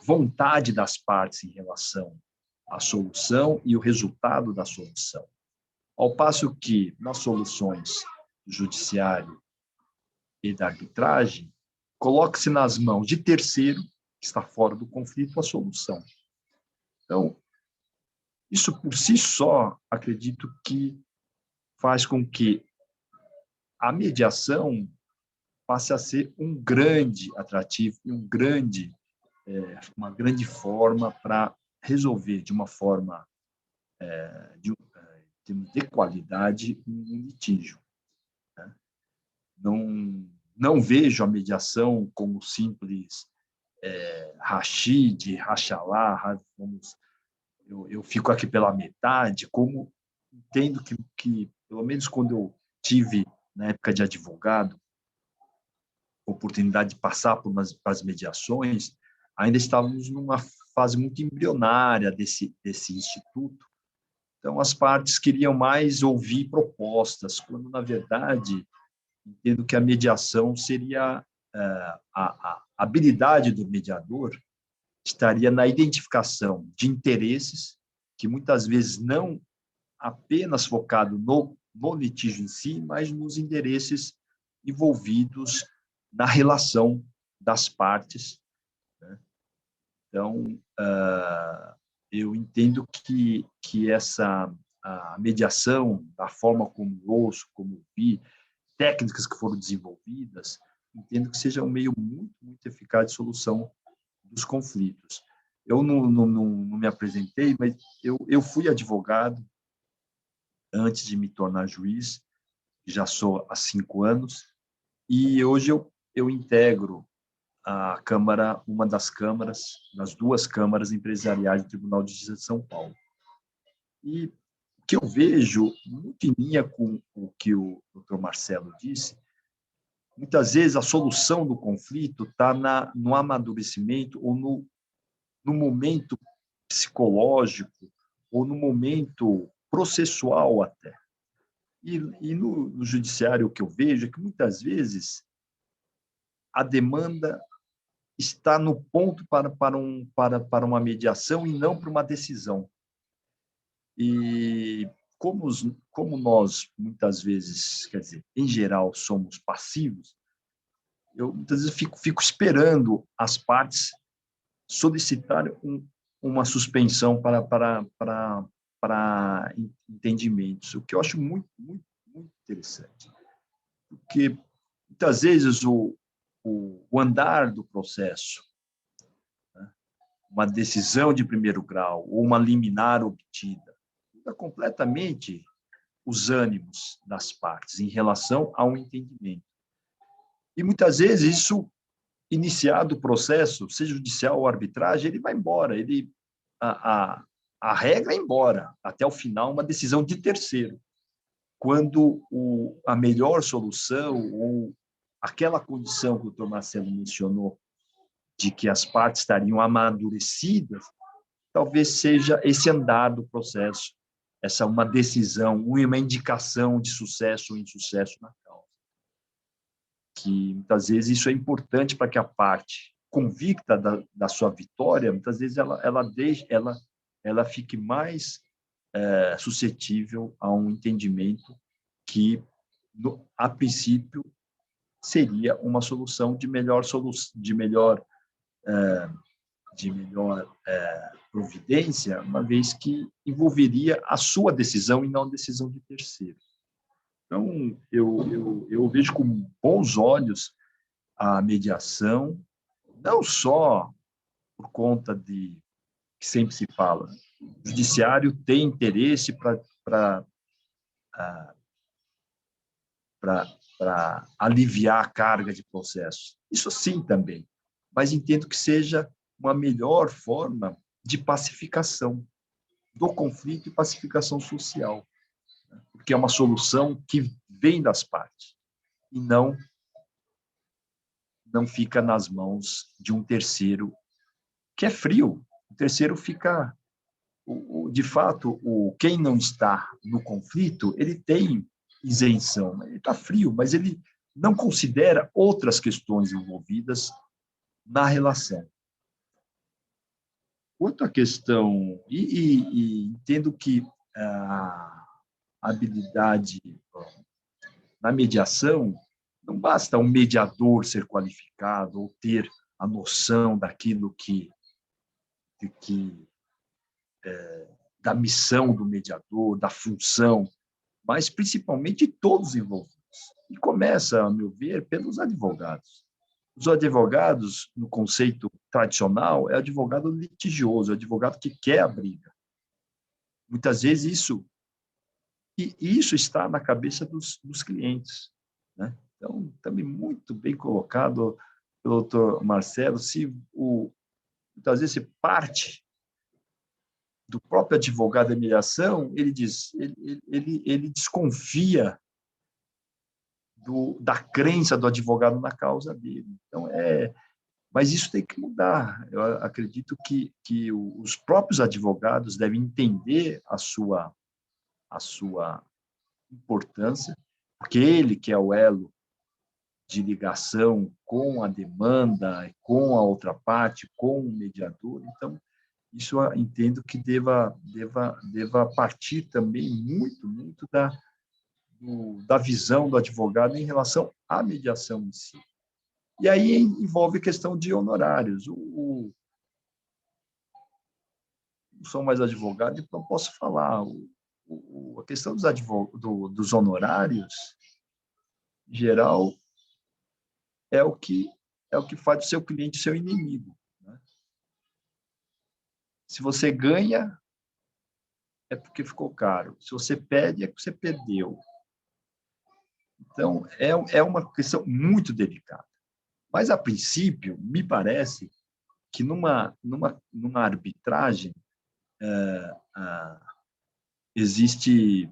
vontade das partes em relação à solução e o resultado da solução. Ao passo que, nas soluções do judiciário e da arbitragem, coloca-se nas mãos de terceiro, que está fora do conflito, a solução. Então, isso por si só, acredito que faz com que a mediação passe a ser um grande atrativo e uma grande forma para resolver de uma forma de qualidade um litígio. Né? Não vejo a mediação como simples rachide, rachalá, eu fico aqui pela metade, como entendo que, pelo menos quando eu tive, na época de advogado, oportunidade de passar por as mediações, ainda estávamos numa fase muito embrionária desse instituto. Então, as partes queriam mais ouvir propostas, quando, na verdade, entendo que a mediação seria a habilidade do mediador estaria na identificação de interesses, que muitas vezes não apenas focado no litígio em si, mas nos interesses envolvidos na relação das partes, né? Então, eu entendo que a mediação, da forma como ouço, como vi, técnicas que foram desenvolvidas, entendo que seja um meio muito, muito eficaz de solução dos conflitos. Eu não me apresentei, mas eu fui advogado antes de me tornar juiz, já sou há 5 anos, e hoje eu integro a Câmara, uma das câmaras, das 2 câmaras empresariais do Tribunal de Justiça de São Paulo. E o que eu vejo, muito em linha com o que o Dr. Marcelo disse, muitas vezes a solução do conflito está no amadurecimento ou no momento psicológico ou no momento processual até. E no judiciário o que eu vejo é que muitas vezes a demanda está no ponto para uma mediação e não para uma decisão. E como nós, muitas vezes, quer dizer, em geral, somos passivos, eu muitas vezes fico esperando as partes solicitarem uma suspensão para entendimentos, o que eu acho muito, muito, muito interessante. Porque, muitas vezes, o andar do processo, né, uma decisão de primeiro grau ou uma liminar obtida, muda completamente os ânimos das partes em relação ao entendimento. E, muitas vezes, isso, iniciado o processo, seja judicial ou arbitragem, ele vai embora, a regra é embora, até o final, uma decisão de terceiro. Quando a melhor solução, ou aquela condição que o Dr. Marcelo mencionou, de que as partes estariam amadurecidas, talvez seja esse andar do processo, essa uma decisão, uma indicação de sucesso ou insucesso na causa. Que, muitas vezes, isso é importante para que a parte convicta da sua vitória, muitas vezes, ela fique mais suscetível a um entendimento que, a princípio, seria uma solução de melhor providência, uma vez que envolveria a sua decisão e não a decisão de terceiro. Então, eu vejo com bons olhos a mediação, não só por conta de que sempre se fala, o judiciário tem interesse para aliviar a carga de processos. Isso sim também, mas entendo que seja uma melhor forma de pacificação do conflito e pacificação social, né? Porque é uma solução que vem das partes e não fica nas mãos de um terceiro que é frio. O terceiro fica, de fato, quem não está no conflito, ele tem isenção, ele está frio, mas ele não considera outras questões envolvidas na relação. Quanto à questão, e entendo que a habilidade na mediação, não basta um mediador ser qualificado ou ter a noção daquilo da missão do mediador, da função, mas principalmente todos os envolvidos. E começa, a meu ver, pelos advogados. Os advogados, no conceito tradicional, é advogado litigioso, é advogado que quer a briga. Muitas vezes isso está na cabeça dos clientes, né? Então, também muito bem colocado pelo Dr. Marcelo, muitas vezes parte do próprio advogado da mediação, ele desconfia da crença do advogado na causa dele. Então, mas isso tem que mudar. Eu acredito que os próprios advogados devem entender a sua a sua importância, porque ele que é o elo de ligação com a demanda, com a outra parte, com o mediador. Então, isso eu entendo que deva partir também muito da visão do advogado em relação à mediação em si. E aí envolve questão de honorários. Não sou mais advogado, então não posso falar. A questão dos honorários, em geral, é o que faz do seu cliente seu inimigo, né? Se você ganha, é porque ficou caro. Se você perde, é porque você perdeu. Então, é uma questão muito delicada. Mas, a princípio, me parece que numa arbitragem existe,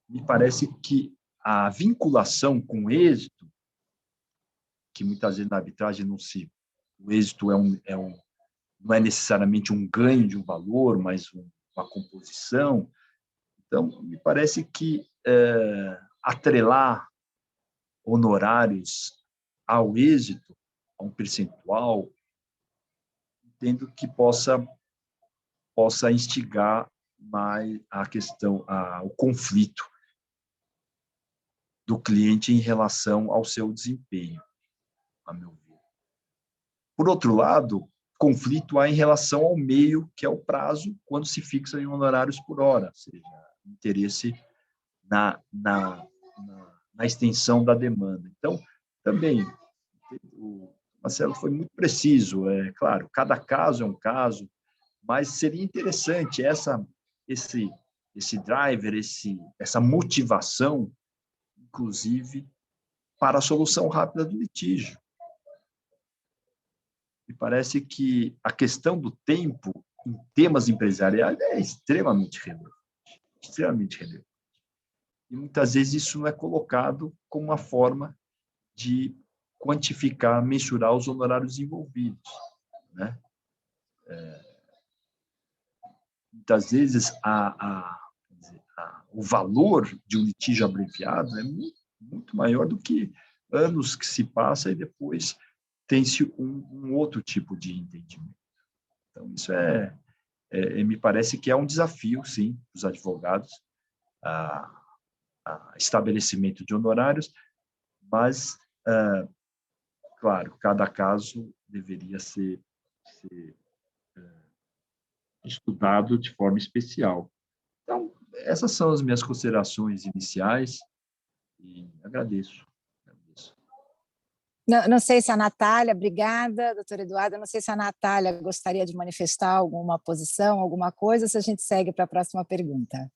me parece que a vinculação com o êxito, que muitas vezes na arbitragem o êxito não é necessariamente um ganho de um valor, mas uma composição. Então, me parece que atrelar honorários ao êxito, a um percentual, entendo que possa instigar mais a questão, o conflito do cliente em relação ao seu desempenho, a meu ver. Por outro lado, conflito há em relação ao meio, que é o prazo, quando se fixa em honorários por hora, ou seja, interesse na extensão da demanda. Então, também, o Marcelo foi muito preciso, claro, cada caso é um caso, mas seria interessante esse driver, essa motivação, inclusive, para a solução rápida do litígio. Me parece que a questão do tempo em temas empresariais é extremamente relevante. E muitas vezes isso não é colocado como uma forma de quantificar, mensurar os honorários envolvidos, né? Muitas vezes o valor de um litígio abreviado é muito maior do que anos que se passa e depois tem-se um outro tipo de entendimento. Então, isso me parece que é um desafio, sim, dos advogados, estabelecimento de honorários, mas, claro, cada caso deveria ser estudado de forma especial. Então, essas são as minhas considerações iniciais e agradeço. Não sei se a Natália, obrigada, doutora Eduarda, não sei se a Natália gostaria de manifestar alguma posição, alguma coisa, se a gente segue para a próxima pergunta.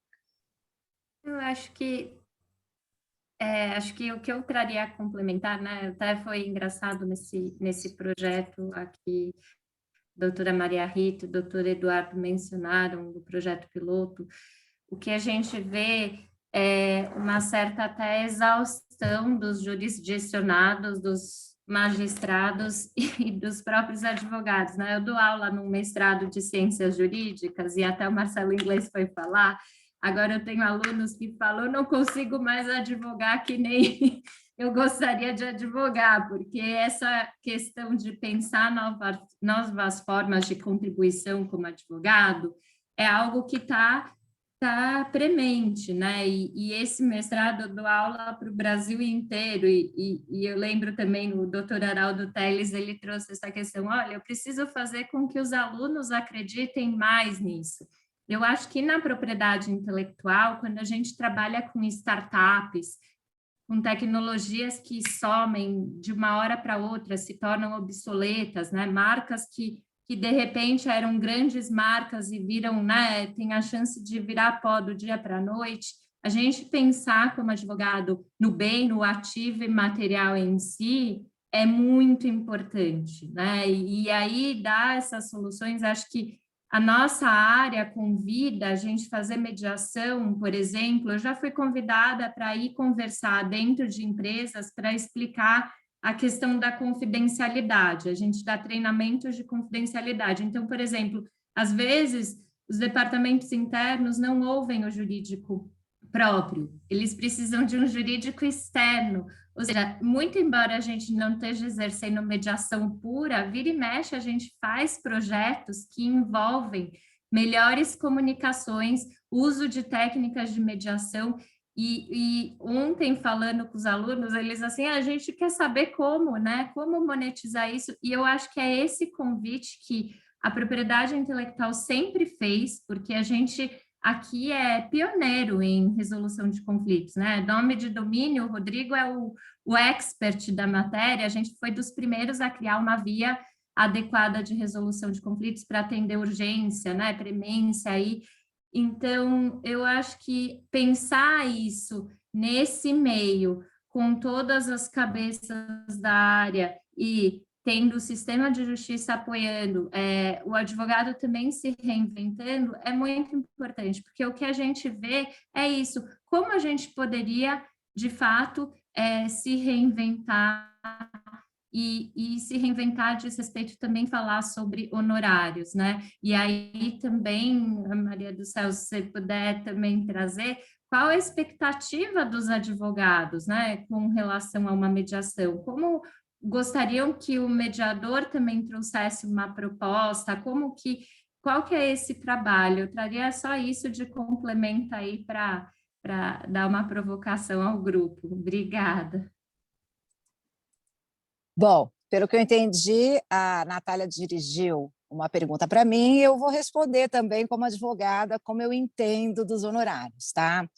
Eu acho que o que eu traria a complementar, né, até foi engraçado nesse projeto aqui, doutora Maria Rita e doutor Eduardo mencionaram do projeto piloto, o que a gente vê é uma certa até exaustão dos jurisdicionados, dos magistrados e dos próprios advogados, né? Eu dou aula num mestrado de ciências jurídicas e até o Marcelo Inglês foi falar, agora eu tenho alunos que falam, eu não consigo mais advogar que nem eu gostaria de advogar, porque essa questão de pensar novas formas de contribuição como advogado é algo que está premente, né? E esse mestrado eu dou aula para o Brasil inteiro, e eu lembro também o doutor Araldo Teles, ele trouxe essa questão, olha, eu preciso fazer com que os alunos acreditem mais nisso. Eu acho que na propriedade intelectual, quando a gente trabalha com startups, com tecnologias que somem de uma hora para outra, se tornam obsoletas, né? Marcas que de repente eram grandes marcas e viram, né, tem a chance de virar pó do dia para a noite. A gente pensar como advogado no bem, no ativo e material em si é muito importante, né? E aí dar essas soluções, acho que a nossa área convida a gente fazer mediação, por exemplo, eu já fui convidada para ir conversar dentro de empresas para explicar a questão da confidencialidade, a gente dá treinamentos de confidencialidade. Então, por exemplo, às vezes, os departamentos internos não ouvem o jurídico próprio, eles precisam de um jurídico externo. Ou seja, muito embora a gente não esteja exercendo mediação pura, vira e mexe a gente faz projetos que envolvem melhores comunicações, uso de técnicas de mediação. E ontem, falando com os alunos, eles assim, a gente quer saber como, né? Como monetizar isso? E eu acho que é esse convite que a propriedade intelectual sempre fez, porque a gente aqui é pioneiro em resolução de conflitos, né? Nome de domínio, o Rodrigo é o expert da matéria, a gente foi dos primeiros a criar uma via adequada de resolução de conflitos para atender urgência, né? Premência aí. Então, eu acho que pensar isso nesse meio, com todas as cabeças da área e tendo o sistema de justiça apoiando, o advogado também se reinventando, é muito importante, porque o que a gente vê é isso, como a gente poderia, de fato, se reinventar e se reinventar diz respeito também falar sobre honorários, né? E aí também, Maria do Céu, se você puder também trazer, qual a expectativa dos advogados, né, com relação a uma mediação? Como gostariam que o mediador também trouxesse uma proposta? Qual que é esse trabalho? Eu traria só isso de complemento aí para dar uma provocação ao grupo. Obrigada. Bom, pelo que eu entendi, a Natália dirigiu uma pergunta para mim e eu vou responder também como advogada, como eu entendo dos honorários, tá?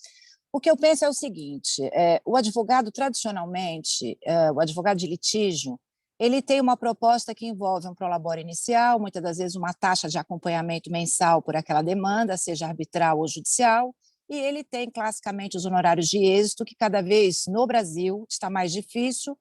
O que eu penso é o seguinte, o advogado, tradicionalmente, o advogado de litígio, ele tem uma proposta que envolve um prolabore inicial, muitas das vezes uma taxa de acompanhamento mensal por aquela demanda, seja arbitral ou judicial, e ele tem classicamente os honorários de êxito, que cada vez no Brasil está mais difícil,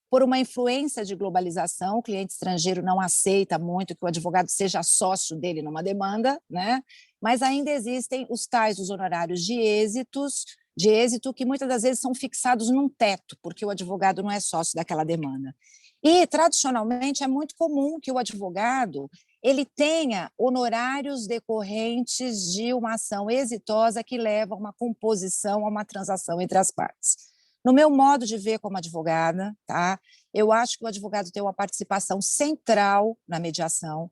por uma influência de globalização, o cliente estrangeiro não aceita muito que o advogado seja sócio dele numa demanda, né? Mas ainda existem os tais os honorários de êxito, que muitas das vezes são fixados num teto, porque o advogado não é sócio daquela demanda. E, tradicionalmente, é muito comum que o advogado ele tenha honorários decorrentes de uma ação exitosa que leva a uma composição, a uma transação entre as partes. No meu modo de ver como advogada, tá? Eu acho que o advogado tem uma participação central na mediação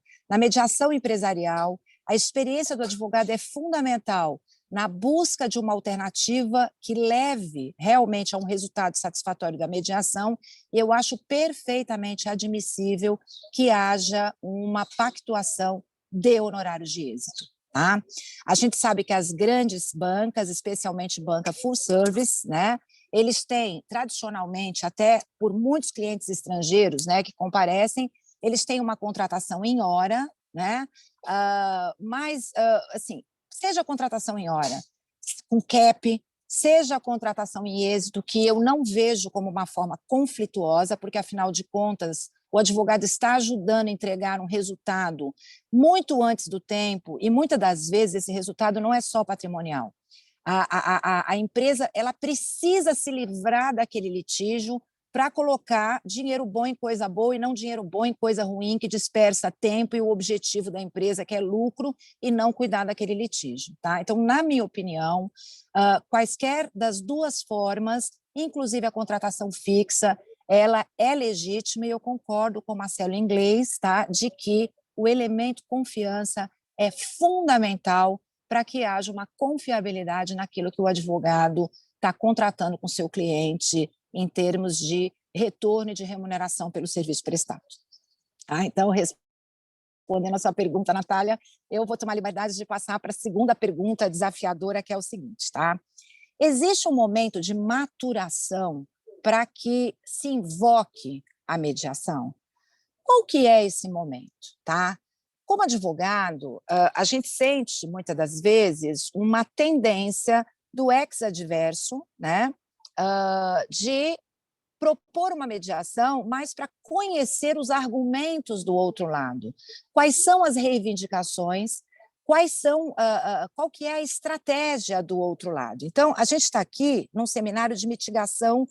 empresarial. A experiência do advogado é fundamental na busca de uma alternativa que leve realmente a um resultado satisfatório da mediação, e eu acho perfeitamente admissível que haja uma pactuação de honorários de êxito. Tá? A gente sabe que as grandes bancas, especialmente banca full service, né, eles têm, tradicionalmente, até por muitos clientes estrangeiros, né, que comparecem, eles têm uma contratação em hora, né, mas, assim, seja a contratação em hora, com cap, seja a contratação em êxito, que eu não vejo como uma forma conflituosa, porque, afinal de contas, o advogado está ajudando a entregar um resultado muito antes do tempo, e muitas das vezes esse resultado não é só patrimonial. A empresa ela precisa se livrar daquele litígio para colocar dinheiro bom em coisa boa e não dinheiro bom em coisa ruim, que dispersa tempo e o objetivo da empresa, que é lucro, e não cuidar daquele litígio. Tá? Então, na minha opinião, quaisquer das duas formas, inclusive a contratação fixa, ela é legítima, e eu concordo com o Marcelo Inglês, tá? De que o elemento confiança é fundamental para que haja uma confiabilidade naquilo que o advogado está contratando com seu cliente em termos de retorno e de remuneração pelo serviço prestado. Tá? Então, respondendo a sua pergunta, Natália, eu vou tomar a liberdade de passar para a segunda pergunta desafiadora, que é o seguinte, tá? Existe um momento de maturação para que se invoque a mediação? Qual que é esse momento, tá? Como advogado, a gente sente, muitas das vezes, uma tendência do ex-adverso, né, de propor uma mediação, mas para conhecer os argumentos do outro lado. Quais são as reivindicações, qual que é a estratégia do outro lado. Então, a gente está aqui num seminário de mitigação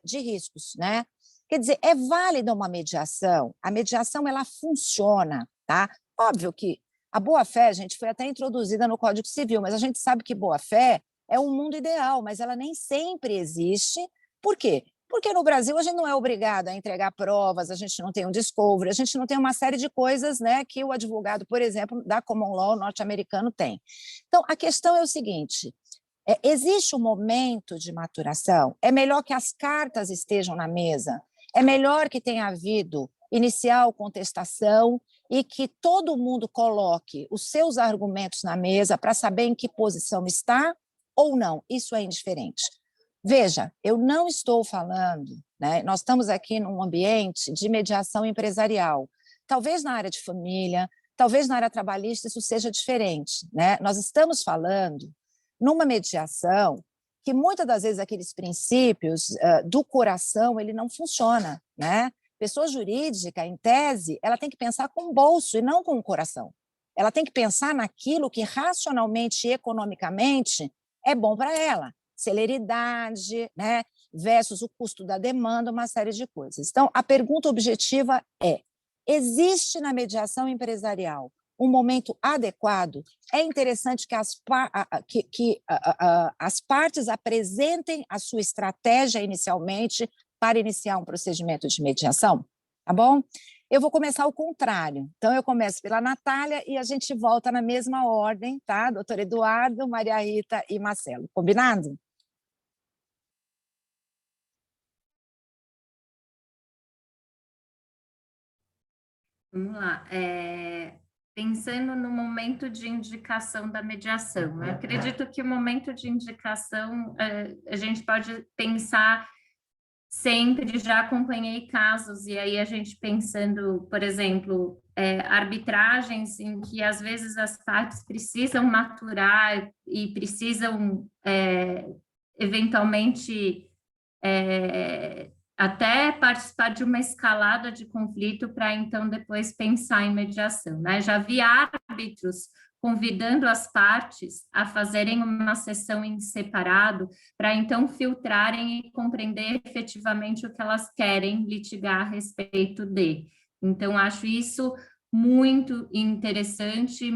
de riscos, né? Quer dizer, é válida uma mediação, a mediação ela funciona, tá? Óbvio que a boa-fé, gente, foi até introduzida no Código Civil, mas a gente sabe que boa-fé é um mundo ideal, mas ela nem sempre existe. Por quê? Porque no Brasil a gente não é obrigado a entregar provas, a gente não tem um discovery, a gente não tem uma série de coisas, né, que o advogado, por exemplo, da common law norte-americano tem. Então, a questão é o seguinte, existe um momento de maturação, é melhor que as cartas estejam na mesa, é melhor que tenha havido inicial contestação e que todo mundo coloque os seus argumentos na mesa para saber em que posição está ou não, isso é indiferente. Veja, eu não estou falando, né, nós estamos aqui num ambiente de mediação empresarial, talvez na área de família, talvez na área trabalhista isso seja diferente, né? Nós estamos falando numa mediação que muitas das vezes aqueles princípios do coração, ele não funciona, né? Pessoa jurídica, em tese, ela tem que pensar com o bolso e não com o coração. Ela tem que pensar naquilo que racionalmente e economicamente é bom para ela. Celeridade, né? Versus o custo da demanda, uma série de coisas. Então, a pergunta objetiva é, existe na mediação empresarial um momento adequado? É interessante que as partes apresentem a sua estratégia inicialmente para iniciar um procedimento de mediação, tá bom? Eu vou começar ao contrário. Então, eu começo pela Natália e a gente volta na mesma ordem, tá? Doutor Eduardo, Maria Rita e Marcelo. Combinado? Vamos lá. Pensando no momento de indicação da mediação, eu acredito que o momento de indicação, a gente pode pensar sempre, já acompanhei casos, e aí a gente pensando, por exemplo, arbitragens em que às vezes as partes precisam maturar e precisam eventualmente até participar de uma escalada de conflito para então depois pensar em mediação, né? Já vi árbitros convidando as partes a fazerem uma sessão em separado para então filtrarem e compreender efetivamente o que elas querem litigar a respeito de. Então, acho isso muito interessante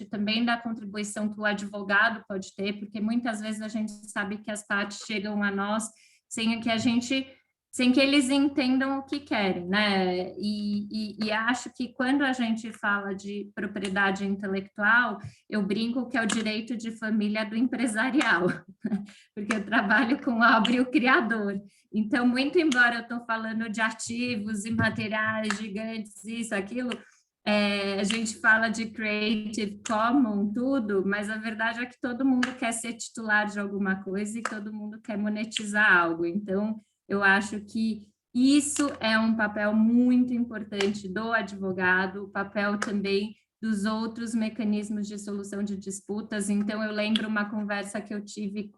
também da contribuição que o advogado pode ter, porque muitas vezes a gente sabe que as partes chegam a nós sem que eles entendam o que querem, né? E acho que quando a gente fala de propriedade intelectual, eu brinco que é o direito de família do empresarial, porque eu trabalho com obra e o criador. Então, muito embora eu estou falando de ativos e materiais gigantes, isso, aquilo, a gente fala de Creative Commons, tudo, mas a verdade é que todo mundo quer ser titular de alguma coisa e todo mundo quer monetizar algo. Então, eu acho que isso é um papel muito importante do advogado, o papel também dos outros mecanismos de solução de disputas. Então, eu lembro uma conversa que eu tive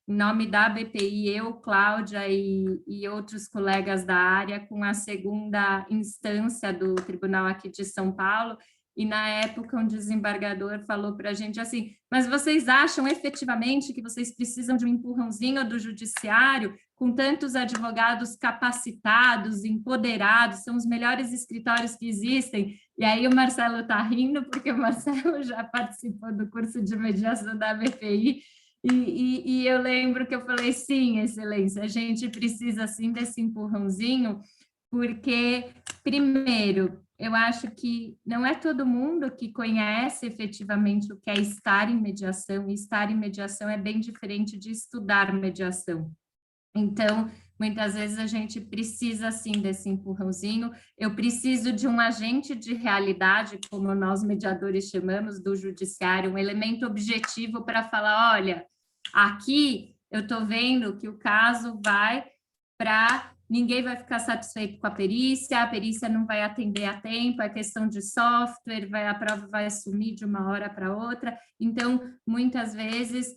em nome da BPI, eu, Cláudia e outros colegas da área, com a segunda instância do tribunal aqui de São Paulo, e na época um desembargador falou para a gente assim, mas vocês acham efetivamente que vocês precisam de um empurrãozinho do judiciário com tantos advogados capacitados, empoderados, são os melhores escritórios que existem? E aí o Marcelo está rindo, porque o Marcelo já participou do curso de mediação da BPI, e eu lembro que eu falei, sim, excelência, a gente precisa sim desse empurrãozinho, porque, primeiro, eu acho que não é todo mundo que conhece efetivamente o que é estar em mediação, e estar em mediação é bem diferente de estudar mediação. Então, muitas vezes a gente precisa, sim, desse empurrãozinho. Eu preciso de um agente de realidade, como nós mediadores chamamos, do judiciário, um elemento objetivo para falar, olha, aqui eu estou vendo que o caso vai para... Ninguém vai ficar satisfeito com a perícia não vai atender a tempo, é questão de software, a prova vai sumir de uma hora para outra. Então, muitas vezes...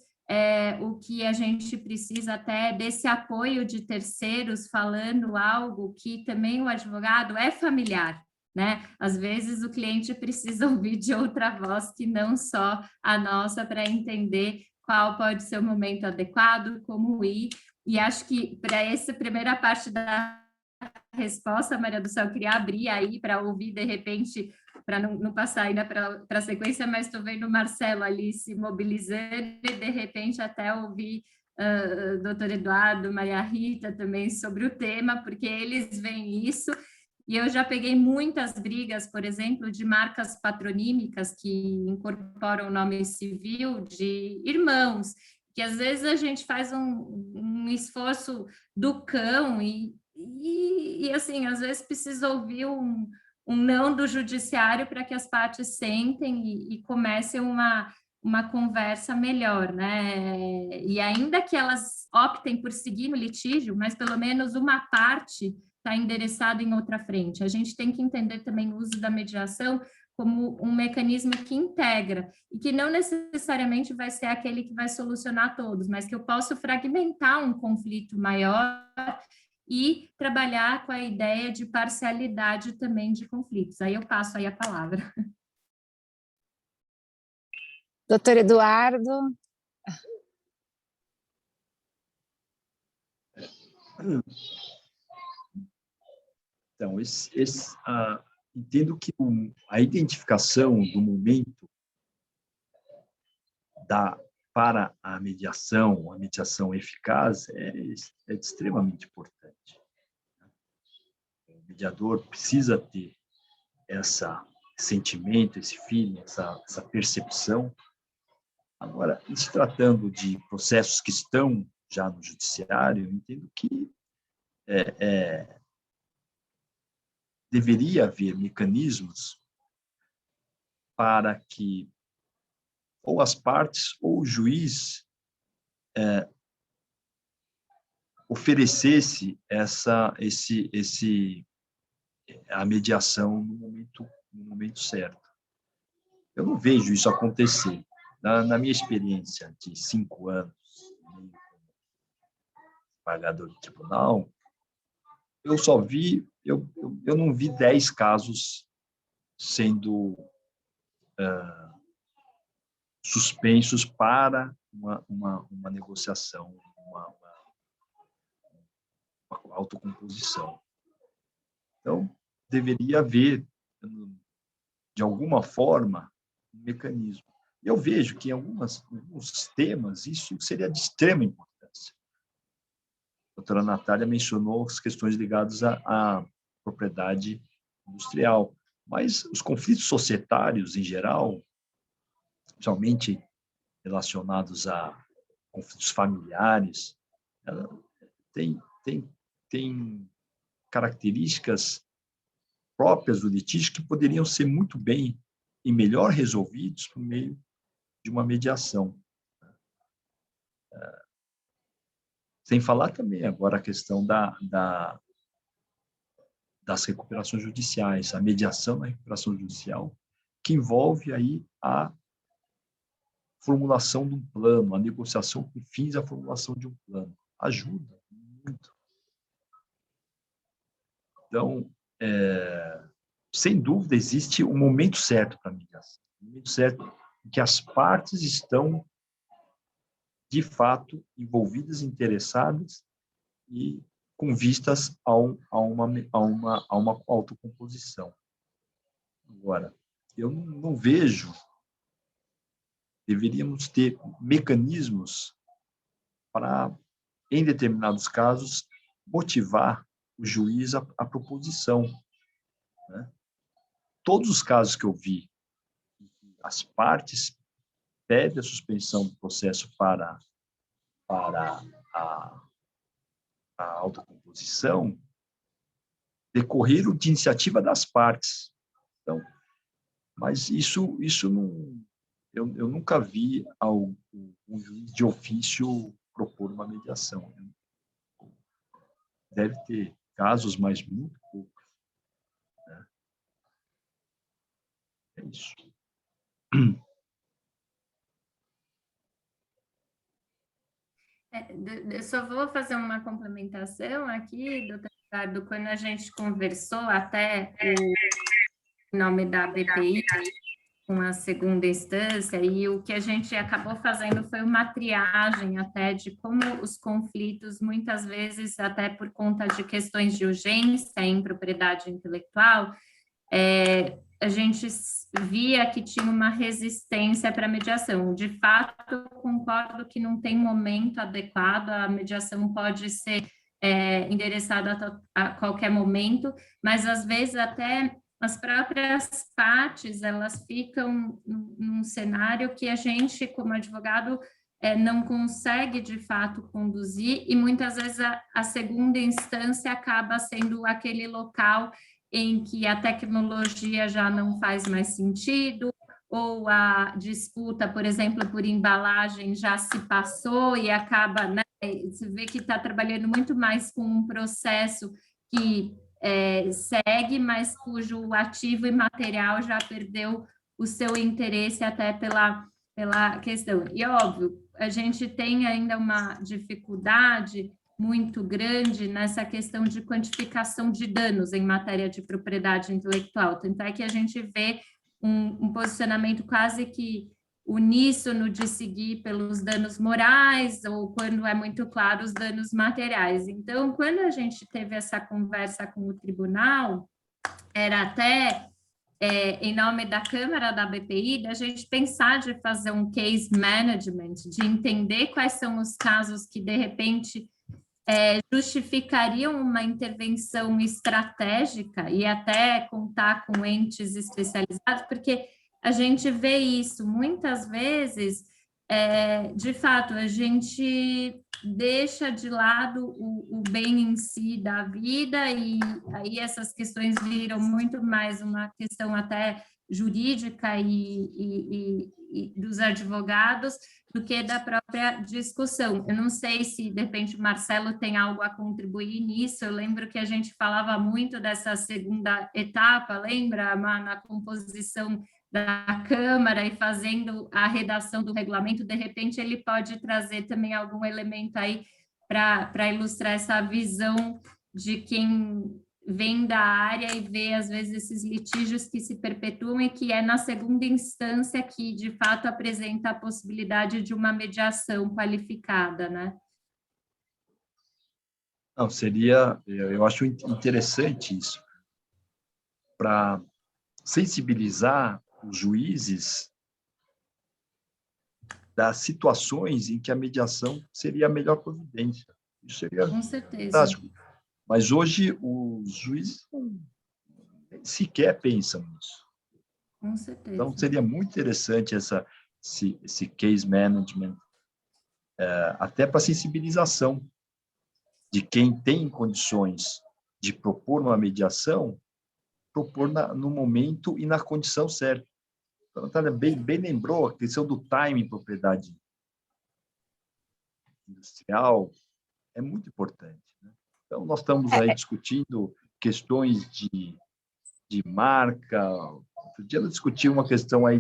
o que a gente precisa até desse apoio de terceiros falando algo que também o advogado é familiar, né? Às vezes o cliente precisa ouvir de outra voz que não só a nossa para entender qual pode ser o momento adequado, como ir. E acho que para essa primeira parte da resposta, Maria do Céu, eu queria abrir aí para ouvir, de repente, para não passar ainda para a sequência, mas estou vendo o Marcelo ali se mobilizando e, de repente, até ouvir doutor Eduardo, Maria Rita também sobre o tema, porque eles veem isso, e eu já peguei muitas brigas, por exemplo, de marcas patronímicas que incorporam o nome civil de irmãos, que às vezes a gente faz um esforço do cão e assim, às vezes precisa ouvir um não do judiciário para que as partes sentem e comecem uma conversa melhor, né? E ainda que elas optem por seguir no litígio, mas pelo menos uma parte está endereçada em outra frente. A gente tem que entender também o uso da mediação como um mecanismo que integra e que não necessariamente vai ser aquele que vai solucionar todos, mas que eu posso fragmentar um conflito maior e trabalhar com a ideia de parcialidade também de conflitos. Aí eu passo aí a palavra. Doutor Eduardo. Então, entendo que a identificação do momento para a mediação eficaz é extremamente importante. O mediador precisa ter esse sentimento, esse feeling, essa percepção. Agora, se tratando de processos que estão já no judiciário, eu entendo que deveria haver mecanismos para que ou as partes ou o juiz oferecesse a mediação no momento certo. Eu não vejo isso acontecer. Na minha experiência de 5 anos como desembargador de tribunal, eu não vi 10 casos sendo suspensos para uma negociação, uma autocomposição. Então, deveria haver, de alguma forma, um mecanismo. Eu vejo que em alguns temas isso seria de extrema importância. A doutora Natália mencionou as questões ligadas à propriedade industrial, mas os conflitos societários, em geral, principalmente relacionados a conflitos familiares, tem características próprias do litígio que poderiam ser muito bem e melhor resolvidos por meio de uma mediação. Sem falar também agora a questão das recuperações judiciais, a mediação na recuperação judicial, que envolve aí a formulação de um plano, a negociação com fins à formulação de um plano. Ajuda muito. Então, sem dúvida, existe um momento certo para a mediação. Um momento certo em que as partes estão, de fato, envolvidas, interessadas e com vistas a uma autocomposição. Agora, eu não vejo, deveríamos ter mecanismos para, em determinados casos, motivar o juiz à proposição. Né? Todos os casos que eu vi, as partes pedem a suspensão do processo para a autocomposição, decorreram de iniciativa das partes. Então, mas isso não, eu nunca vi um juiz de ofício propor uma mediação. Deve ter casos, mas muito poucos. Né? É isso. Eu só vou fazer uma complementação aqui, doutor Ricardo, quando a gente conversou até o nome da BPI com a segunda instância, e o que a gente acabou fazendo foi uma triagem até de como os conflitos, muitas vezes, até por conta de questões de urgência em propriedade intelectual, a gente via que tinha uma resistência para a mediação. De fato, eu concordo que não tem momento adequado, a mediação pode ser endereçada a qualquer momento, mas às vezes até as próprias partes, elas ficam num cenário que a gente, como advogado, não consegue, de fato, conduzir, e muitas vezes a segunda instância acaba sendo aquele local em que a tecnologia já não faz mais sentido, ou a disputa, por exemplo, por embalagem já se passou e acaba, né, você vê que está trabalhando muito mais com um processo que segue, mas cujo ativo e material já perdeu o seu interesse até pela questão. E, óbvio, a gente tem ainda uma dificuldade muito grande nessa questão de quantificação de danos em matéria de propriedade intelectual. Tanto é que a gente vê um posicionamento quase que uníssono de seguir pelos danos morais, ou quando é muito claro, os danos materiais. Então, quando a gente teve essa conversa com o tribunal, era até em nome da Câmara da BPI, da gente pensar de fazer um case management, de entender quais são os casos que, de repente, justificariam uma intervenção estratégica e até contar com entes especializados, porque a gente vê isso muitas vezes, de fato, a gente deixa de lado o bem em si da vida, e aí essas questões viram muito mais uma questão até jurídica e dos advogados do que da própria discussão. Eu não sei se, de repente, o Marcelo tem algo a contribuir nisso. Eu lembro que a gente falava muito dessa segunda etapa, lembra, na composição da Câmara e fazendo a redação do regulamento. De repente, ele pode trazer também algum elemento aí para ilustrar essa visão de quem vem da área e vê, às vezes, esses litígios que se perpetuam e que é na segunda instância que, de fato, apresenta a possibilidade de uma mediação qualificada, né? Não, seria, eu acho interessante isso, para sensibilizar os juízes das situações em que a mediação seria a melhor providência. Isso seria com certeza fantástico. Mas hoje os juízes sequer pensam nisso. Com certeza. Então, seria muito interessante esse case management, até para sensibilização de quem tem condições de propor uma mediação, propor no momento e na condição certa. Então, a Natália bem lembrou a questão do time em propriedade industrial, é muito importante, né? Então, nós estamos aí discutindo questões de marca. Outro dia eu discuti uma questão aí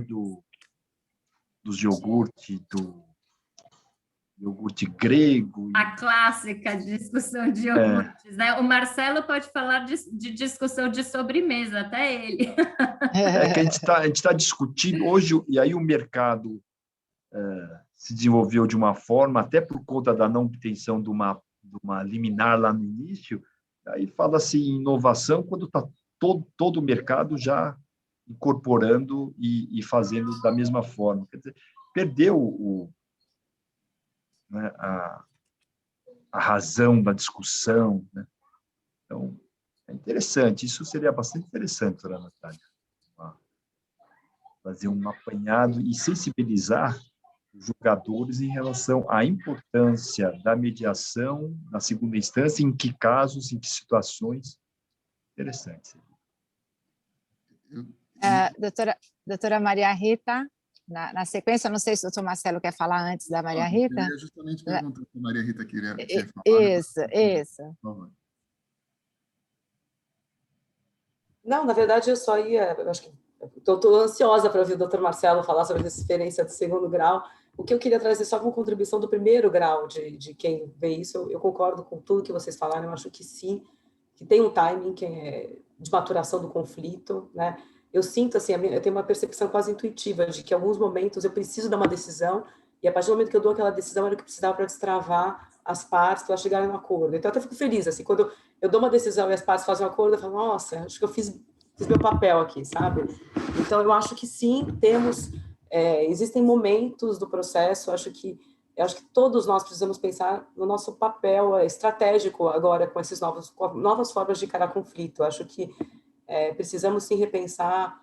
dos iogurte, do iogurte grego. A clássica discussão de iogurtes, né? O Marcelo pode falar de discussão de sobremesa, até ele. Que a gente tá discutindo hoje, e aí o mercado se desenvolveu de uma forma, até por conta da não obtenção de uma liminar lá no início. Aí fala-se em inovação quando está todo o mercado já incorporando e fazendo da mesma forma. Quer dizer, perdeu né, a razão da discussão, né? Então, é interessante. Isso seria bastante interessante, doutora Natália, fazer um apanhado e sensibilizar os julgadores em relação à importância da mediação na segunda instância, em que casos, em que situações. Interessante. Doutora Maria Rita, na sequência, não sei se o doutor Marcelo quer falar antes da Maria Rita. Eu ia justamente perguntar se a Maria Rita queria falar. Isso. Por favor. Não, na verdade, eu só ia... Eu acho que estou ansiosa para ouvir o doutor Marcelo falar sobre a diferença do segundo grau. O que eu queria trazer só como contribuição do primeiro grau, de quem vê isso, eu concordo com tudo que vocês falaram, eu acho que sim, que tem um timing que é de maturação do conflito, né? Eu sinto, assim, eu tenho uma percepção quase intuitiva de que em alguns momentos eu preciso dar uma decisão, e a partir do momento que eu dou aquela decisão era o que precisava para destravar as partes, para chegarem a um acordo. Então, eu até fico feliz, assim, quando eu dou uma decisão e as partes fazem um acordo, eu falo, nossa, acho que eu fiz meu papel aqui, sabe? Então, eu acho que sim, existem momentos do processo, eu acho que todos nós precisamos pensar no nosso papel estratégico agora com com novas formas de encarar conflito. Eu acho que precisamos sim repensar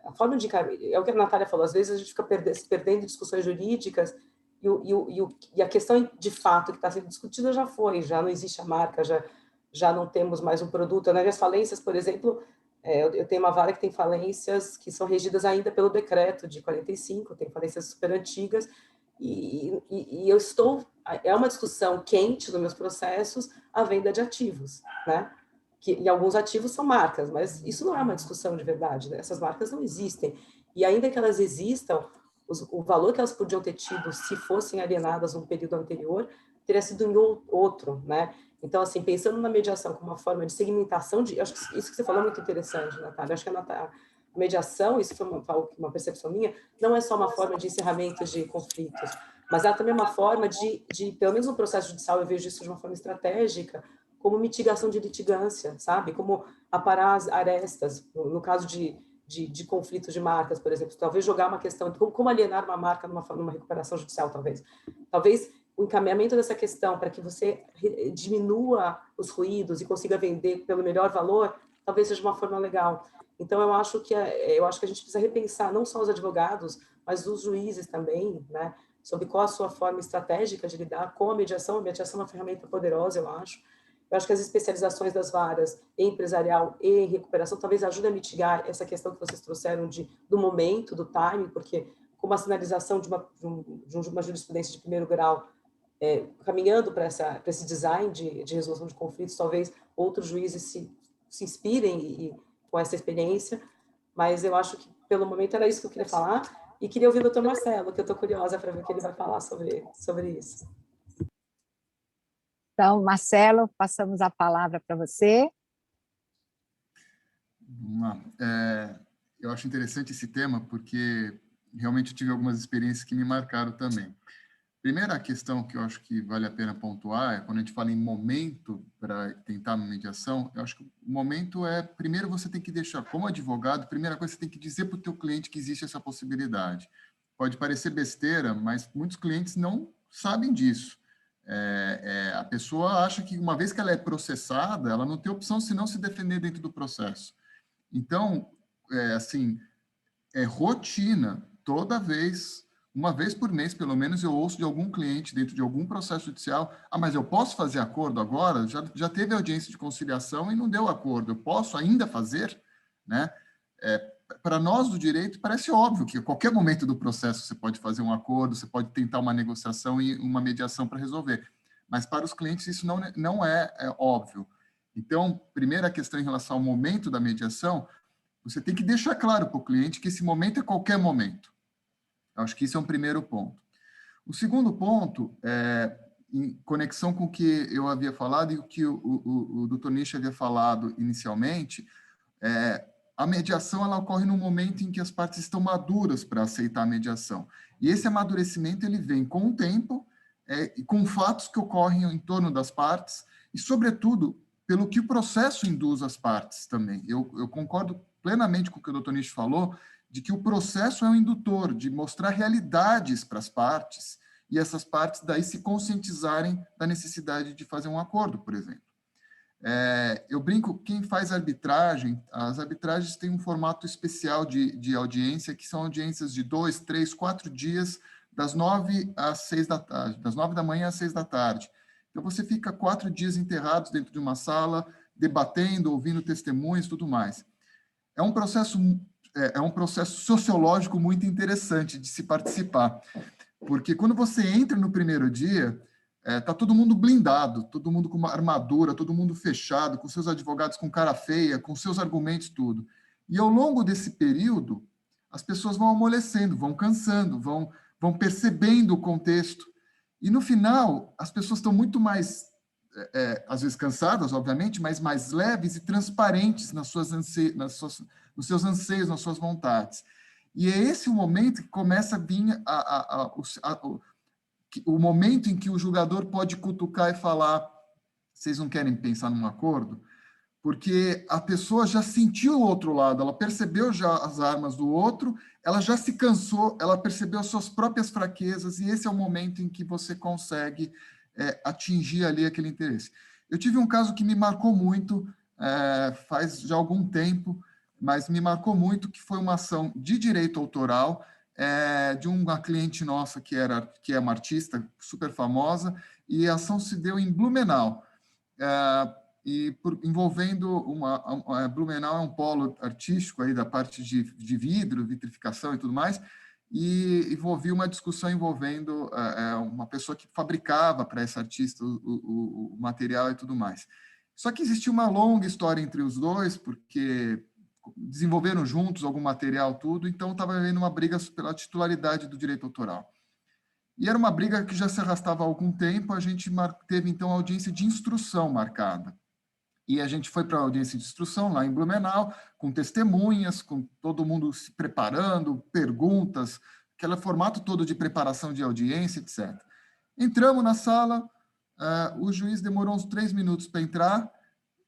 a forma de encarar. É o que a Natália falou, às vezes a gente fica se perdendo em discussões jurídicas e a questão de fato que está sendo discutida já não existe a marca, já não temos mais um produto. Nas falências, por exemplo, eu tenho uma vara que tem falências que são regidas ainda pelo decreto de 45, tem falências super antigas, e é uma discussão quente nos meus processos a venda de ativos, né? E alguns ativos são marcas, mas isso não é uma discussão de verdade, né? Essas marcas não existem, e ainda que elas existam, o valor que elas podiam ter tido se fossem alienadas no período anterior teria sido em outro, né? Então, assim, pensando na mediação como uma forma de segmentação, acho que isso que você falou é muito interessante, Natália. Acho que a mediação, isso foi uma percepção minha, não é só uma forma de encerramento de conflitos, mas ela também é uma forma pelo menos no processo judicial, eu vejo isso de uma forma estratégica, como mitigação de litigância, sabe? Como aparar as arestas, no caso de conflitos de marcas, por exemplo, talvez jogar uma questão de como alienar uma marca numa recuperação judicial, talvez o encaminhamento dessa questão para que você diminua os ruídos e consiga vender pelo melhor valor, talvez seja uma forma legal. Então, eu acho que a gente precisa repensar não só os advogados, mas os juízes também, né, sobre qual a sua forma estratégica de lidar com a mediação. A mediação é uma ferramenta poderosa, eu acho. Eu acho que as especializações das varas em empresarial e em recuperação talvez ajudem a mitigar essa questão que vocês trouxeram do momento, do timing, porque com uma sinalização de uma jurisprudência de primeiro grau, caminhando para esse design de resolução de conflitos, talvez outros juízes se inspirem com essa experiência, mas eu acho que, pelo momento, era isso que eu queria falar, e queria ouvir o doutor Marcelo, que eu estou curiosa para ver o que ele vai falar sobre isso. Então, Marcelo, passamos a palavra para você. Vamos lá. Eu acho interessante esse tema, porque realmente eu tive algumas experiências que me marcaram também. Primeira questão que eu acho que vale a pena pontuar é quando a gente fala em momento para tentar uma mediação, eu acho que o momento primeiro você tem que deixar, como advogado, primeira coisa você tem que dizer para o teu cliente que existe essa possibilidade. Pode parecer besteira, mas muitos clientes não sabem disso. A pessoa acha que uma vez que ela é processada, ela não tem opção senão se defender dentro do processo. Então, rotina, toda vez, uma vez por mês, pelo menos, eu ouço de algum cliente dentro de algum processo judicial, mas eu posso fazer acordo agora? Já teve audiência de conciliação e não deu acordo, eu posso ainda fazer? Né? Para nós do direito, parece óbvio que a qualquer momento do processo você pode fazer um acordo, você pode tentar uma negociação e uma mediação para resolver. Mas para os clientes isso não é óbvio. Então, primeira questão em relação ao momento da mediação, você tem que deixar claro para o cliente que esse momento é qualquer momento. Eu acho que isso é um primeiro ponto. O segundo ponto, em conexão com o que eu havia falado e o que o Dr. Nish havia falado inicialmente, a mediação ela ocorre no momento em que as partes estão maduras para aceitar a mediação. E esse amadurecimento ele vem com o tempo, e com fatos que ocorrem em torno das partes, e, sobretudo, pelo que o processo induz as partes também. Eu concordo plenamente com o que o Dr. Nish falou, de que o processo é um indutor, de mostrar realidades para as partes, e essas partes daí se conscientizarem da necessidade de fazer um acordo, por exemplo. Eu brinco, quem faz arbitragem, as arbitragens têm um formato especial de audiência, que são audiências de 2, 3, 4 dias, das 9 às 6 da tarde, das 9 da manhã às 6 da tarde. Então, você fica 4 dias enterrados dentro de uma sala, debatendo, ouvindo testemunhos e tudo mais. É um processo sociológico muito interessante de se participar, porque quando você entra no primeiro dia, está todo mundo blindado, todo mundo com uma armadura, todo mundo fechado, com seus advogados com cara feia, com seus argumentos, tudo. E ao longo desse período, as pessoas vão amolecendo, vão cansando, vão percebendo o contexto. E no final, as pessoas estão muito mais, às vezes cansadas, obviamente, mas mais leves e transparentes nos seus anseios, nas suas vontades. E é esse o momento que começa a vir o momento em que o julgador pode cutucar e falar: vocês não querem pensar num acordo? porque a pessoa já sentiu o outro lado, ela percebeu já as armas do outro, ela já se cansou, ela percebeu as suas próprias fraquezas, e esse é o momento em que você consegue atingir ali aquele interesse. Eu tive um caso que me marcou muito, faz já algum tempo, mas me marcou muito, que foi uma ação de direito autoral de uma cliente nossa que é uma artista super famosa, e a ação se deu em Blumenau, envolvendo Blumenau é um polo artístico aí da parte de vidro, vitrificação e tudo mais, e envolvia uma discussão envolvendo uma pessoa que fabricava para esse artista o material e tudo mais. Só que existia uma longa história entre os dois, porque desenvolveram juntos algum material, tudo, então estava havendo uma briga pela titularidade do direito autoral. E era uma briga que já se arrastava há algum tempo, a gente teve, então, a audiência de instrução marcada. E a gente foi para a audiência de instrução lá em Blumenau, com testemunhas, com todo mundo se preparando, perguntas, aquele formato todo de preparação de audiência, etc. Entramos na sala, o juiz demorou uns 3 minutos para entrar.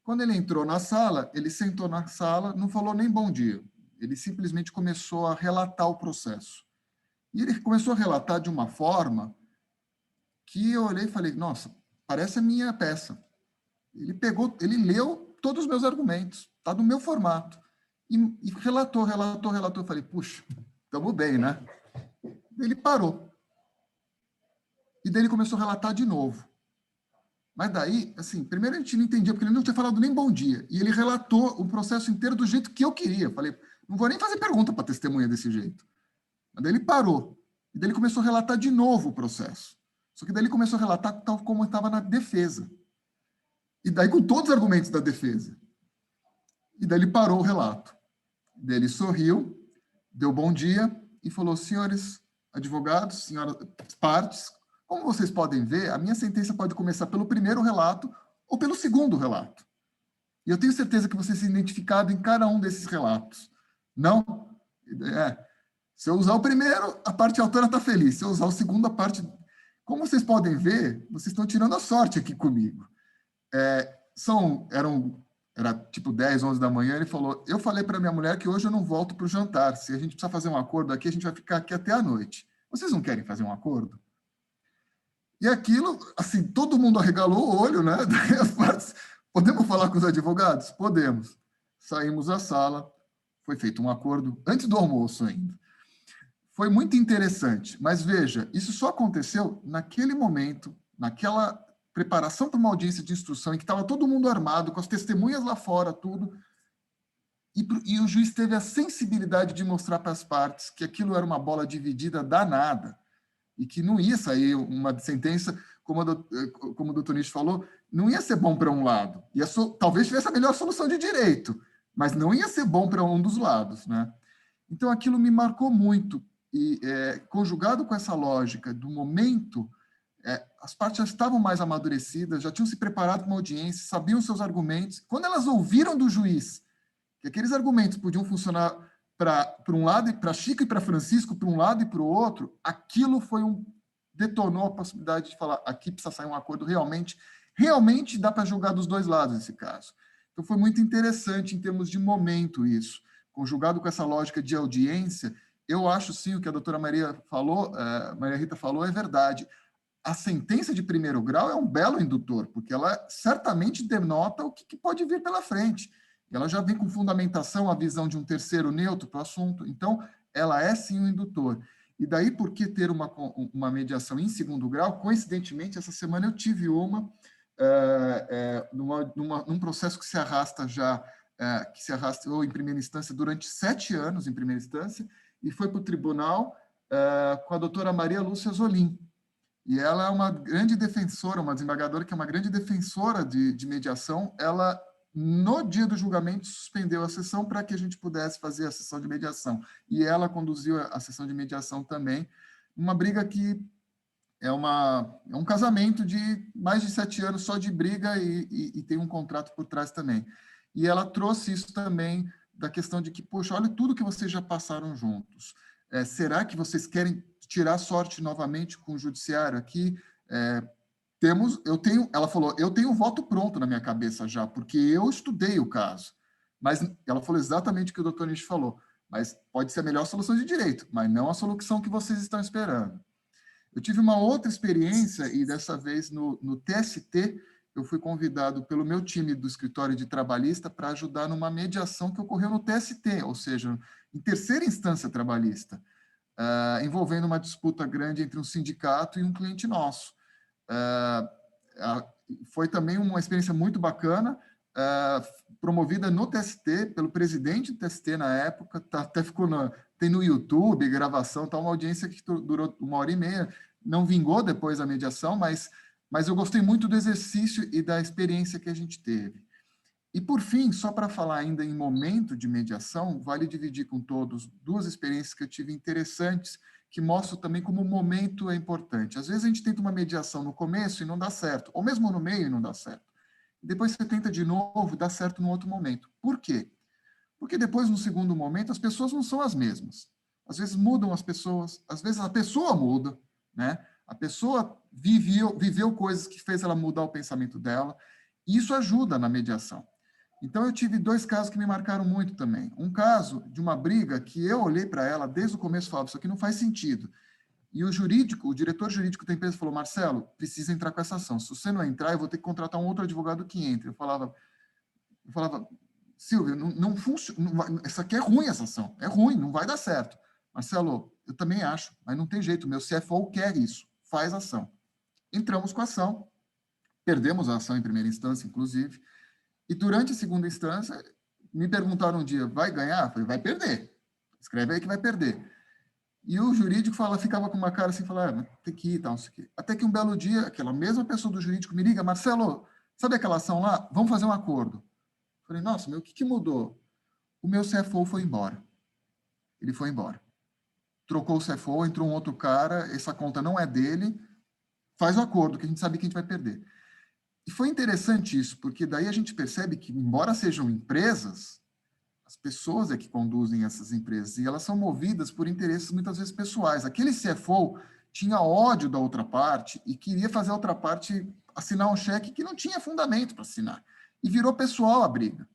Quando ele entrou na sala, ele sentou na sala, não falou nem bom dia. Ele simplesmente começou a relatar o processo. E ele começou a relatar de uma forma que eu olhei e falei, nossa, parece a minha peça. Ele leu todos os meus argumentos, está no meu formato. E relatou. Eu falei, puxa, estamos bem, né? Ele parou. E daí ele começou a relatar de novo. Mas daí, assim, primeiro a gente não entendia, porque ele não tinha falado nem bom dia. E ele relatou o processo inteiro do jeito que eu queria. Eu falei, não vou nem fazer pergunta para a testemunha desse jeito. Mas daí ele parou. E daí ele começou a relatar de novo o processo. Só que daí ele começou a relatar tal como estava na defesa. E daí com todos os argumentos da defesa. E daí ele parou o relato. Daí ele sorriu, deu bom dia e falou, senhores advogados, senhoras partes, como vocês podem ver, a minha sentença pode começar pelo primeiro relato ou pelo segundo relato. E eu tenho certeza que vocês se identificaram em cada um desses relatos. Não? Se eu usar o primeiro, a parte autora está feliz. Se eu usar o segundo, a parte... Como vocês podem ver, vocês estão tirando a sorte aqui comigo. Era tipo 10, 11 da manhã, ele falou, eu falei para minha mulher que hoje eu não volto para o jantar. Se a gente precisar fazer um acordo aqui, a gente vai ficar aqui até a noite. Vocês não querem fazer um acordo? E aquilo, assim, todo mundo arregalou o olho, né? As partes, podemos falar com os advogados? Podemos. Saímos da sala, foi feito um acordo antes do almoço ainda. Foi muito interessante, mas veja, isso só aconteceu naquele momento, naquela preparação para uma audiência de instrução, em que estava todo mundo armado, com as testemunhas lá fora, tudo, e o juiz teve a sensibilidade de mostrar para as partes que aquilo era uma bola dividida danada, e que não ia sair uma sentença, como o doutor Nish falou, não ia ser bom para um lado. Talvez tivesse a melhor solução de direito, mas não ia ser bom para um dos lados, né? Então, aquilo me marcou muito. E, conjugado com essa lógica do momento, as partes já estavam mais amadurecidas, já tinham se preparado para uma audiência, sabiam seus argumentos. Quando elas ouviram do juiz que aqueles argumentos podiam funcionar para um lado, para Chico e para Francisco, para um lado e para o outro, aquilo detonou a possibilidade de falar, aqui precisa sair um acordo realmente dá para julgar dos dois lados esse caso. Então, foi muito interessante em termos de momento isso. Conjugado com essa lógica de audiência, eu acho sim o que a doutora Maria Rita falou é verdade. A sentença de primeiro grau é um belo indutor, porque ela certamente denota o que pode vir pela frente. Ela já vem com fundamentação a visão de um terceiro neutro para o assunto, então ela é sim um indutor. E daí, por que ter uma mediação em segundo grau? Coincidentemente, essa semana eu tive num processo que se arrastou em primeira instância durante 7 anos em primeira instância, e foi para o tribunal com a doutora Maria Lúcia Zolim. E ela é uma grande defensora, uma desembargadora que é uma grande defensora de mediação. Ela, no dia do julgamento, suspendeu a sessão para que a gente pudesse fazer a sessão de mediação. E ela conduziu a sessão de mediação também. Uma briga que é um casamento de mais de 7 anos só de briga e tem um contrato por trás também. E ela trouxe isso também da questão de que, poxa, olha tudo que vocês já passaram juntos. Será que vocês querem tirar sorte novamente com o judiciário aqui? ela falou, eu tenho o voto pronto na minha cabeça já, porque eu estudei o caso. Mas ela falou exatamente o que o doutor Nish falou, mas pode ser a melhor solução de direito, mas não a solução que vocês estão esperando. Eu tive uma outra experiência, e dessa vez no TST, eu fui convidado pelo meu time do escritório de trabalhista para ajudar numa mediação que ocorreu no TST, ou seja, em terceira instância trabalhista, envolvendo uma disputa grande entre um sindicato e um cliente nosso. Foi também uma experiência muito bacana, promovida no TST, pelo presidente do TST na época, até tem no YouTube, gravação, tá uma audiência que durou 1h30, não vingou depois a mediação, mas eu gostei muito do exercício e da experiência que a gente teve. E, por fim, só para falar ainda em momento de mediação, vale dividir com todos 2 experiências que eu tive interessantes, que mostram também como o momento é importante. Às vezes a gente tenta uma mediação no começo e não dá certo, ou mesmo no meio e não dá certo. Depois você tenta de novo e dá certo no outro momento. Por quê? Porque depois, no segundo momento, as pessoas não são as mesmas. Às vezes mudam as pessoas, às vezes a pessoa muda, né? A pessoa viveu coisas que fez ela mudar o pensamento dela, e isso ajuda na mediação. Então, eu tive 2 casos que me marcaram muito também. Um caso de uma briga que eu olhei para ela desde o começo e falava, isso aqui não faz sentido. E o diretor jurídico da empresa falou, Marcelo, precisa entrar com essa ação. Se você não entrar, eu vou ter que contratar um outro advogado que entre. Eu falava Silvia, não funciona, isso aqui é ruim, essa ação. É ruim, não vai dar certo. Marcelo, eu também acho, mas não tem jeito, meu CFO quer isso, faz ação. Entramos com a ação, perdemos a ação em primeira instância, inclusive, e durante a segunda instância, me perguntaram um dia, vai ganhar? Eu falei, vai perder. Escreve aí que vai perder. E o jurídico ficava com uma cara assim, falava, tem que ir, tal, não sei o quê. Até que um belo dia, aquela mesma pessoa do jurídico me liga, Marcelo, sabe aquela ação lá? Vamos fazer um acordo. Eu falei, nossa, o que mudou? O meu CFO foi embora. Ele foi embora. Trocou o CFO, entrou um outro cara, essa conta não é dele, faz o acordo, que a gente sabe que a gente vai perder. E foi interessante isso, porque daí a gente percebe que, embora sejam empresas, as pessoas é que conduzem essas empresas, e elas são movidas por interesses muitas vezes pessoais. Aquele CFO tinha ódio da outra parte e queria fazer a outra parte assinar um cheque que não tinha fundamento para assinar. E virou pessoal a briga.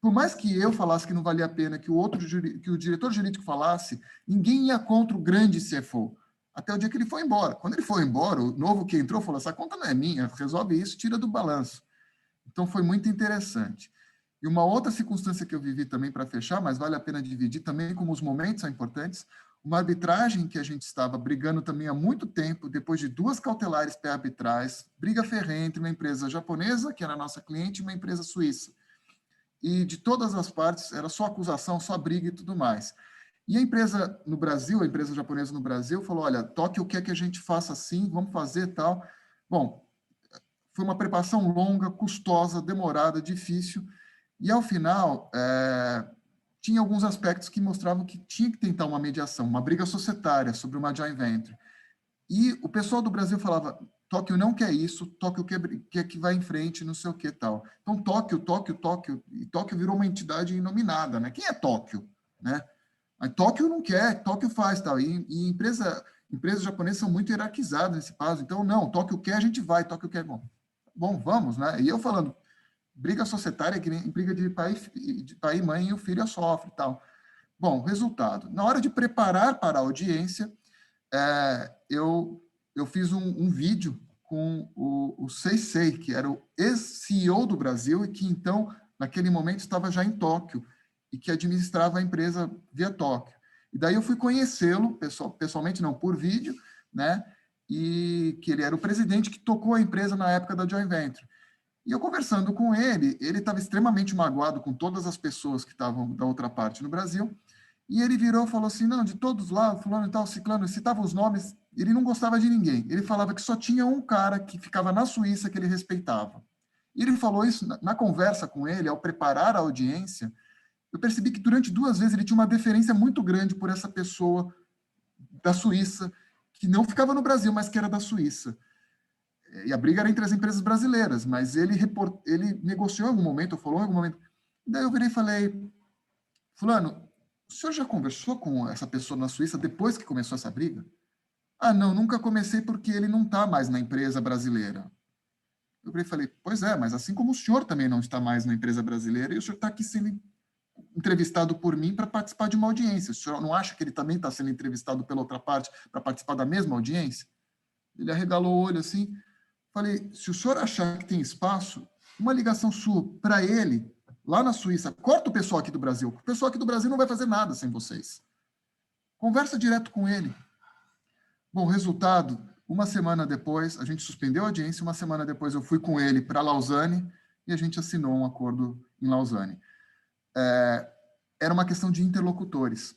Por mais que eu falasse que não valia a pena, que o diretor jurídico falasse, ninguém ia contra o grande CFO. Até o dia que ele foi embora. Quando ele foi embora, o novo que entrou falou, essa conta não é minha, resolve isso, tira do balanço. Então, foi muito interessante. E uma outra circunstância que eu vivi também para fechar, mas vale a pena dividir também, como os momentos são importantes, uma arbitragem que a gente estava brigando também há muito tempo, depois de 2 cautelares pré-arbitrais, briga ferrenha entre uma empresa japonesa, que era a nossa cliente, e uma empresa suíça. E de todas as partes, era só acusação, só briga e tudo mais. E a empresa no Brasil, a empresa japonesa no Brasil, falou, olha, Tóquio quer que a gente faça assim, vamos fazer tal. Bom, foi uma preparação longa, custosa, demorada, difícil, e ao final, tinha alguns aspectos que mostravam que tinha que tentar uma mediação, uma briga societária sobre uma joint venture. E o pessoal do Brasil falava, Tóquio não quer isso, Tóquio quer que vá em frente, não sei o que tal. Então, Tóquio, e Tóquio virou uma entidade inominada, né? Quem é Tóquio, né? Mas Tóquio não quer, Tóquio faz, tal. E empresas japonesas são muito hierarquizadas nesse caso. Então, não, Tóquio quer, a gente vai, Tóquio quer. Bom, vamos, né? E eu falando, briga societária, que nem briga de pai e mãe, e o filho sofre e tal. Bom, resultado. Na hora de preparar para a audiência, eu fiz um vídeo com o Seisei, que era o ex-CEO do Brasil e que, então, naquele momento, estava já em Tóquio e que administrava a empresa via Tóquio. E daí eu fui conhecê-lo, pessoalmente, não por vídeo, né? E que ele era o presidente que tocou a empresa na época da joint venture. E eu conversando com ele estava extremamente magoado com todas as pessoas que estavam da outra parte no Brasil, e ele virou e falou assim, não, de todos lá, fulano e tal, ciclano, citava os nomes, ele não gostava de ninguém. Ele falava que só tinha um cara que ficava na Suíça que ele respeitava. E ele falou isso na conversa com ele, ao preparar a audiência, eu percebi que durante 2 vezes ele tinha uma deferência muito grande por essa pessoa da Suíça, que não ficava no Brasil, mas que era da Suíça. E a briga era entre as empresas brasileiras, mas ele negociou em algum momento, ou falou em algum momento. Daí eu virei e falei, fulano, o senhor já conversou com essa pessoa na Suíça depois que começou essa briga? Ah, não, nunca comecei porque ele não está mais na empresa brasileira. Eu falei, pois é, mas assim como o senhor também não está mais na empresa brasileira, e o senhor está aqui sendo entrevistado por mim para participar de uma audiência. O senhor não acha que ele também está sendo entrevistado pela outra parte para participar da mesma audiência? Ele arregalou o olho assim. Falei, se o senhor achar que tem espaço, uma ligação sua para ele, lá na Suíça, corta o pessoal aqui do Brasil. O pessoal aqui do Brasil não vai fazer nada sem vocês. Conversa direto com ele. Bom, resultado, uma semana depois, a gente suspendeu a audiência, uma semana depois eu fui com ele para Lausanne e a gente assinou um acordo em Lausanne. Era uma questão de interlocutores.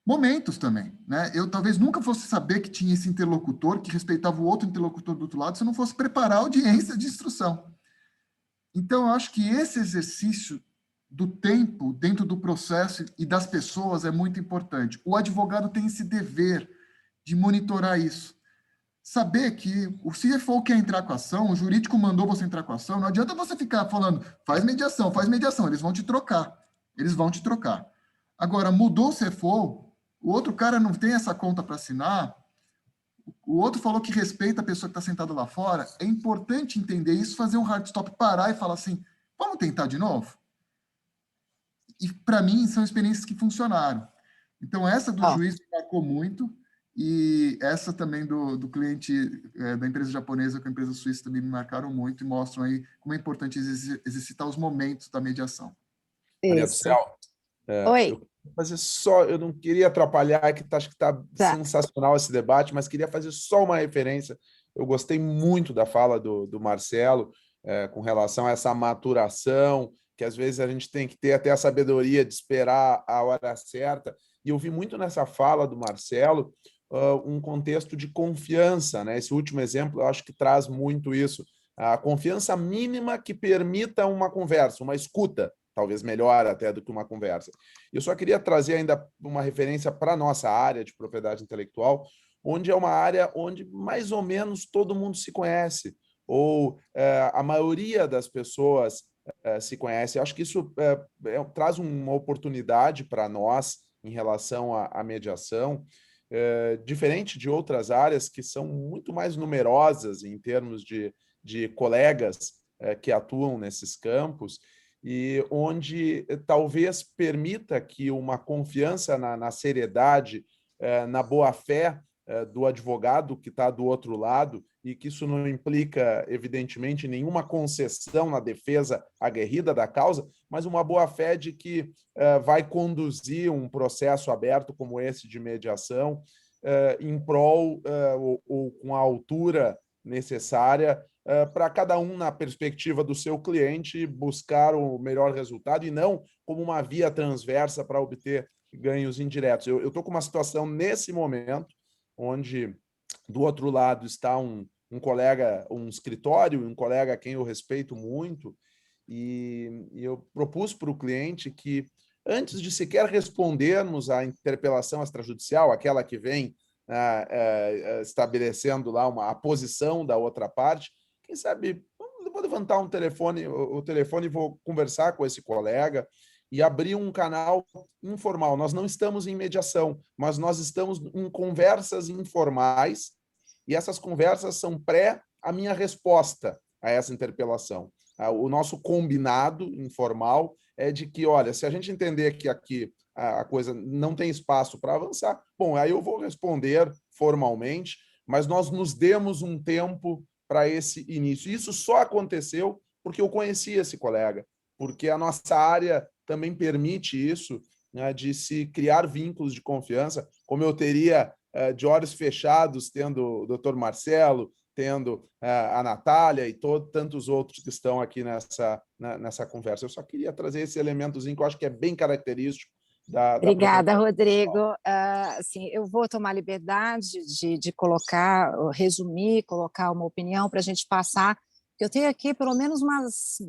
Momentos também, né? Eu talvez nunca fosse saber que tinha esse interlocutor, que respeitava o outro interlocutor do outro lado, se eu não fosse preparar a audiência de instrução. Então, eu acho que esse exercício do tempo dentro do processo e das pessoas é muito importante. O advogado tem esse dever de monitorar isso. Saber que o CFO quer entrar com a ação, o jurídico mandou você entrar com a ação, não adianta você ficar falando, faz mediação, eles vão te trocar. Eles vão te trocar. Agora, mudou o CFO, o outro cara não tem essa conta para assinar, o outro falou que respeita a pessoa que está sentada lá fora, é importante entender isso, fazer um hard stop, parar e falar assim, vamos tentar de novo? E, para mim, são experiências que funcionaram. Então, essa do juiz me marcou muito, e essa também do cliente da empresa japonesa com a empresa suíça também me marcaram muito e mostram aí como é importante exercitar os momentos da mediação. Maria do Céu, Oi. eu não queria atrapalhar, que acho que está sensacional esse debate, mas queria fazer só uma referência. Eu gostei muito da fala do Marcelo com relação a essa maturação, que às vezes a gente tem que ter até a sabedoria de esperar a hora certa. E eu vi muito nessa fala do Marcelo um contexto de confiança, né? Esse último exemplo, eu acho que traz muito isso. A confiança mínima que permita uma conversa, uma escuta, talvez melhor até do que uma conversa. Eu só queria trazer ainda uma referência para a nossa área de propriedade intelectual, onde é uma área onde mais ou menos todo mundo se conhece, ou a maioria das pessoas se conhece. Eu acho que isso traz uma oportunidade para nós em relação à mediação, diferente de outras áreas que são muito mais numerosas em termos de colegas que atuam nesses campos, e onde talvez permita que uma confiança na seriedade, na boa-fé do advogado que está do outro lado, e que isso não implica, evidentemente, nenhuma concessão na defesa aguerrida da causa, mas uma boa-fé de que vai conduzir um processo aberto como esse de mediação em prol ou com a altura necessária para cada um, na perspectiva do seu cliente, buscar o melhor resultado e não como uma via transversa para obter ganhos indiretos. Eu estou com uma situação nesse momento onde do outro lado está um colega, um escritório, um colega a quem eu respeito muito, e eu propus para o cliente que, antes de sequer respondermos à interpelação extrajudicial, aquela que vem estabelecendo lá a posição da outra parte, quem sabe, vou levantar o telefone e vou conversar com esse colega e abrir um canal informal. Nós não estamos em mediação, mas nós estamos em conversas informais, e essas conversas são a minha resposta a essa interpelação. O nosso combinado informal é de que, olha, se a gente entender que aqui a coisa não tem espaço para avançar, bom, aí eu vou responder formalmente, mas nós nos demos um tempo para esse início. Isso só aconteceu porque eu conheci esse colega, porque a nossa área também permite isso, né, de se criar vínculos de confiança, como eu teria de olhos fechados, tendo o doutor Marcelo, tendo a Natália e tantos outros que estão aqui nessa conversa. Eu só queria trazer esse elementozinho que eu acho que é bem característico da Obrigada, Rodrigo. Assim, eu vou tomar liberdade de colocar, resumir, colocar uma opinião para a gente passar. Eu tenho aqui pelo menos mais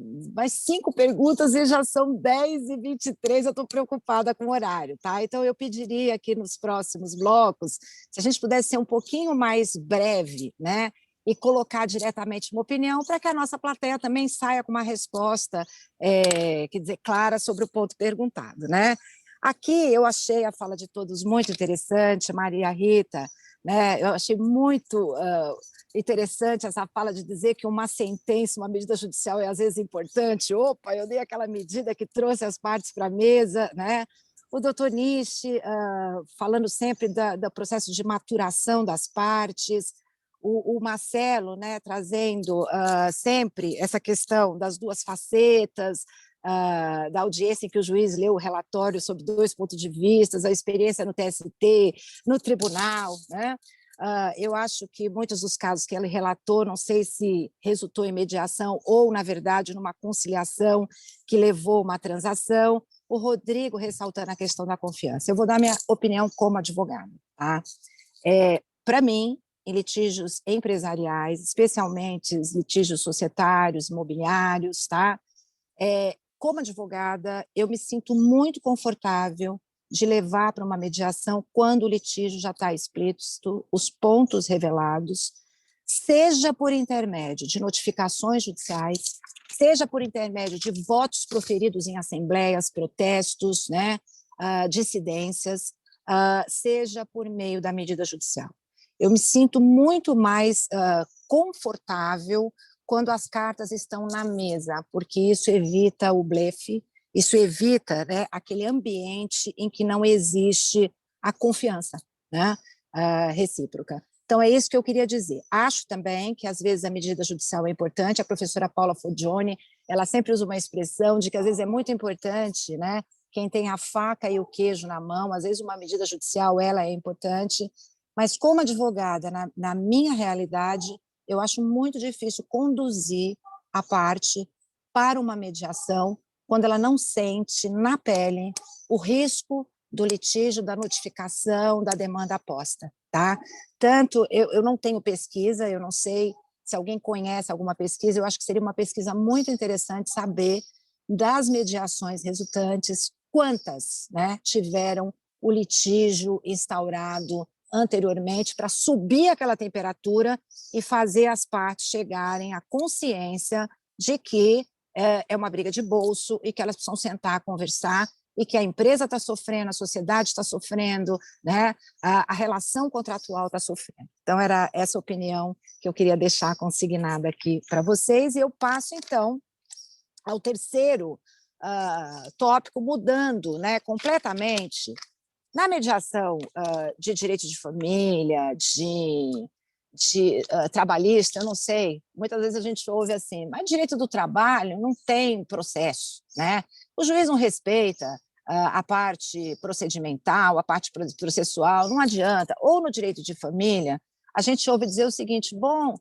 5 perguntas e já são 10h23, eu estou preocupada com o horário, tá? Então, eu pediria aqui nos próximos blocos, se a gente pudesse ser um pouquinho mais breve, né? E colocar diretamente uma opinião para que a nossa plateia também saia com uma resposta, quer dizer, clara sobre o ponto perguntado, né? Aqui eu achei a fala de todos muito interessante, Maria Rita, né? Eu achei muito interessante essa fala de dizer que uma sentença, uma medida judicial é às vezes importante. Opa, eu dei aquela medida que trouxe as partes para a mesa, né? O doutor Nishi falando sempre do processo de maturação das partes, o Marcelo, né, trazendo sempre essa questão das duas facetas, da audiência em que o juiz leu o relatório sob 2 pontos de vista, a experiência no TST, no tribunal, né? Eu acho que muitos dos casos que ele relatou, não sei se resultou em mediação ou, na verdade, numa conciliação que levou a uma transação. O Rodrigo ressaltando a questão da confiança. Eu vou dar minha opinião como advogado. Tá? Para mim, em litígios empresariais, especialmente litígios societários, imobiliários, tá? Como advogada, eu me sinto muito confortável de levar para uma mediação quando o litígio já está explícito, os pontos revelados, seja por intermédio de notificações judiciais, seja por intermédio de votos proferidos em assembleias, protestos, né, dissidências, seja por meio da medida judicial. Eu me sinto muito mais confortável quando as cartas estão na mesa, porque isso evita o blefe, isso evita, né, aquele ambiente em que não existe a confiança, né, recíproca. Então, é isso que eu queria dizer. Acho também que, às vezes, a medida judicial é importante. A professora Paula Foggioni, ela sempre usa uma expressão de que, às vezes, é muito importante, né, quem tem a faca e o queijo na mão, às vezes, uma medida judicial ela é importante, mas, como advogada, na minha realidade, eu acho muito difícil conduzir a parte para uma mediação quando ela não sente na pele o risco do litígio, da notificação, da demanda aposta. Tá? Tanto, eu não tenho pesquisa, eu não sei se alguém conhece alguma pesquisa, eu acho que seria uma pesquisa muito interessante saber das mediações resultantes, quantas, né, tiveram o litígio instaurado anteriormente para subir aquela temperatura e fazer as partes chegarem à consciência de que é uma briga de bolso e que elas precisam sentar, conversar, e que a empresa está sofrendo, a sociedade está sofrendo, né? A relação contratual está sofrendo. Então, era essa opinião que eu queria deixar consignada aqui para vocês, e eu passo, então, ao terceiro tópico, mudando, né, completamente. Na mediação de direito de família, de trabalhista, eu não sei, muitas vezes a gente ouve assim, mas direito do trabalho não tem processo, né? O juiz não respeita a parte procedimental, a parte processual, não adianta. Ou no direito de família, a gente ouve dizer o seguinte, bom,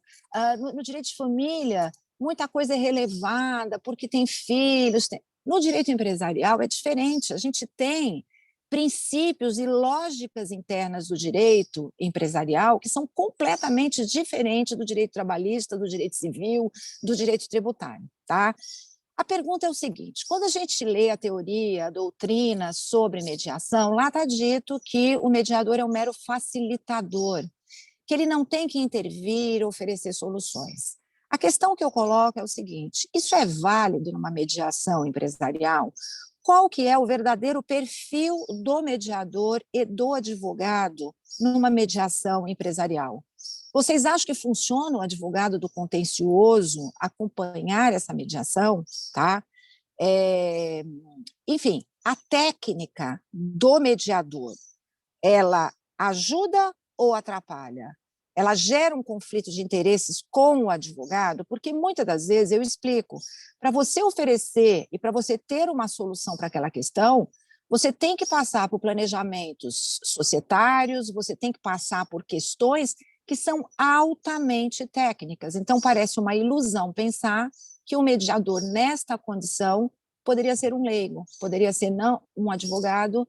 no direito de família, muita coisa é relevada, porque tem filhos. No direito empresarial é diferente, a gente tem princípios e lógicas internas do direito empresarial que são completamente diferentes do direito trabalhista, do direito civil, do direito tributário, tá? A pergunta é o seguinte, quando a gente lê a teoria, a doutrina sobre mediação, lá está dito que o mediador é um mero facilitador, que ele não tem que intervir, oferecer soluções. A questão que eu coloco é o seguinte, isso é válido numa mediação empresarial? Qual que é o verdadeiro perfil do mediador e do advogado numa mediação empresarial? Vocês acham que funciona o advogado do contencioso acompanhar essa mediação? Tá? Enfim, a técnica do mediador, ela ajuda ou atrapalha? Ela gera um conflito de interesses com o advogado? Porque muitas das vezes eu explico, para você oferecer e para você ter uma solução para aquela questão, você tem que passar por planejamentos societários, você tem que passar por questões que são altamente técnicas. Então, parece uma ilusão pensar que o mediador, nesta condição, poderia ser um leigo, poderia ser não um advogado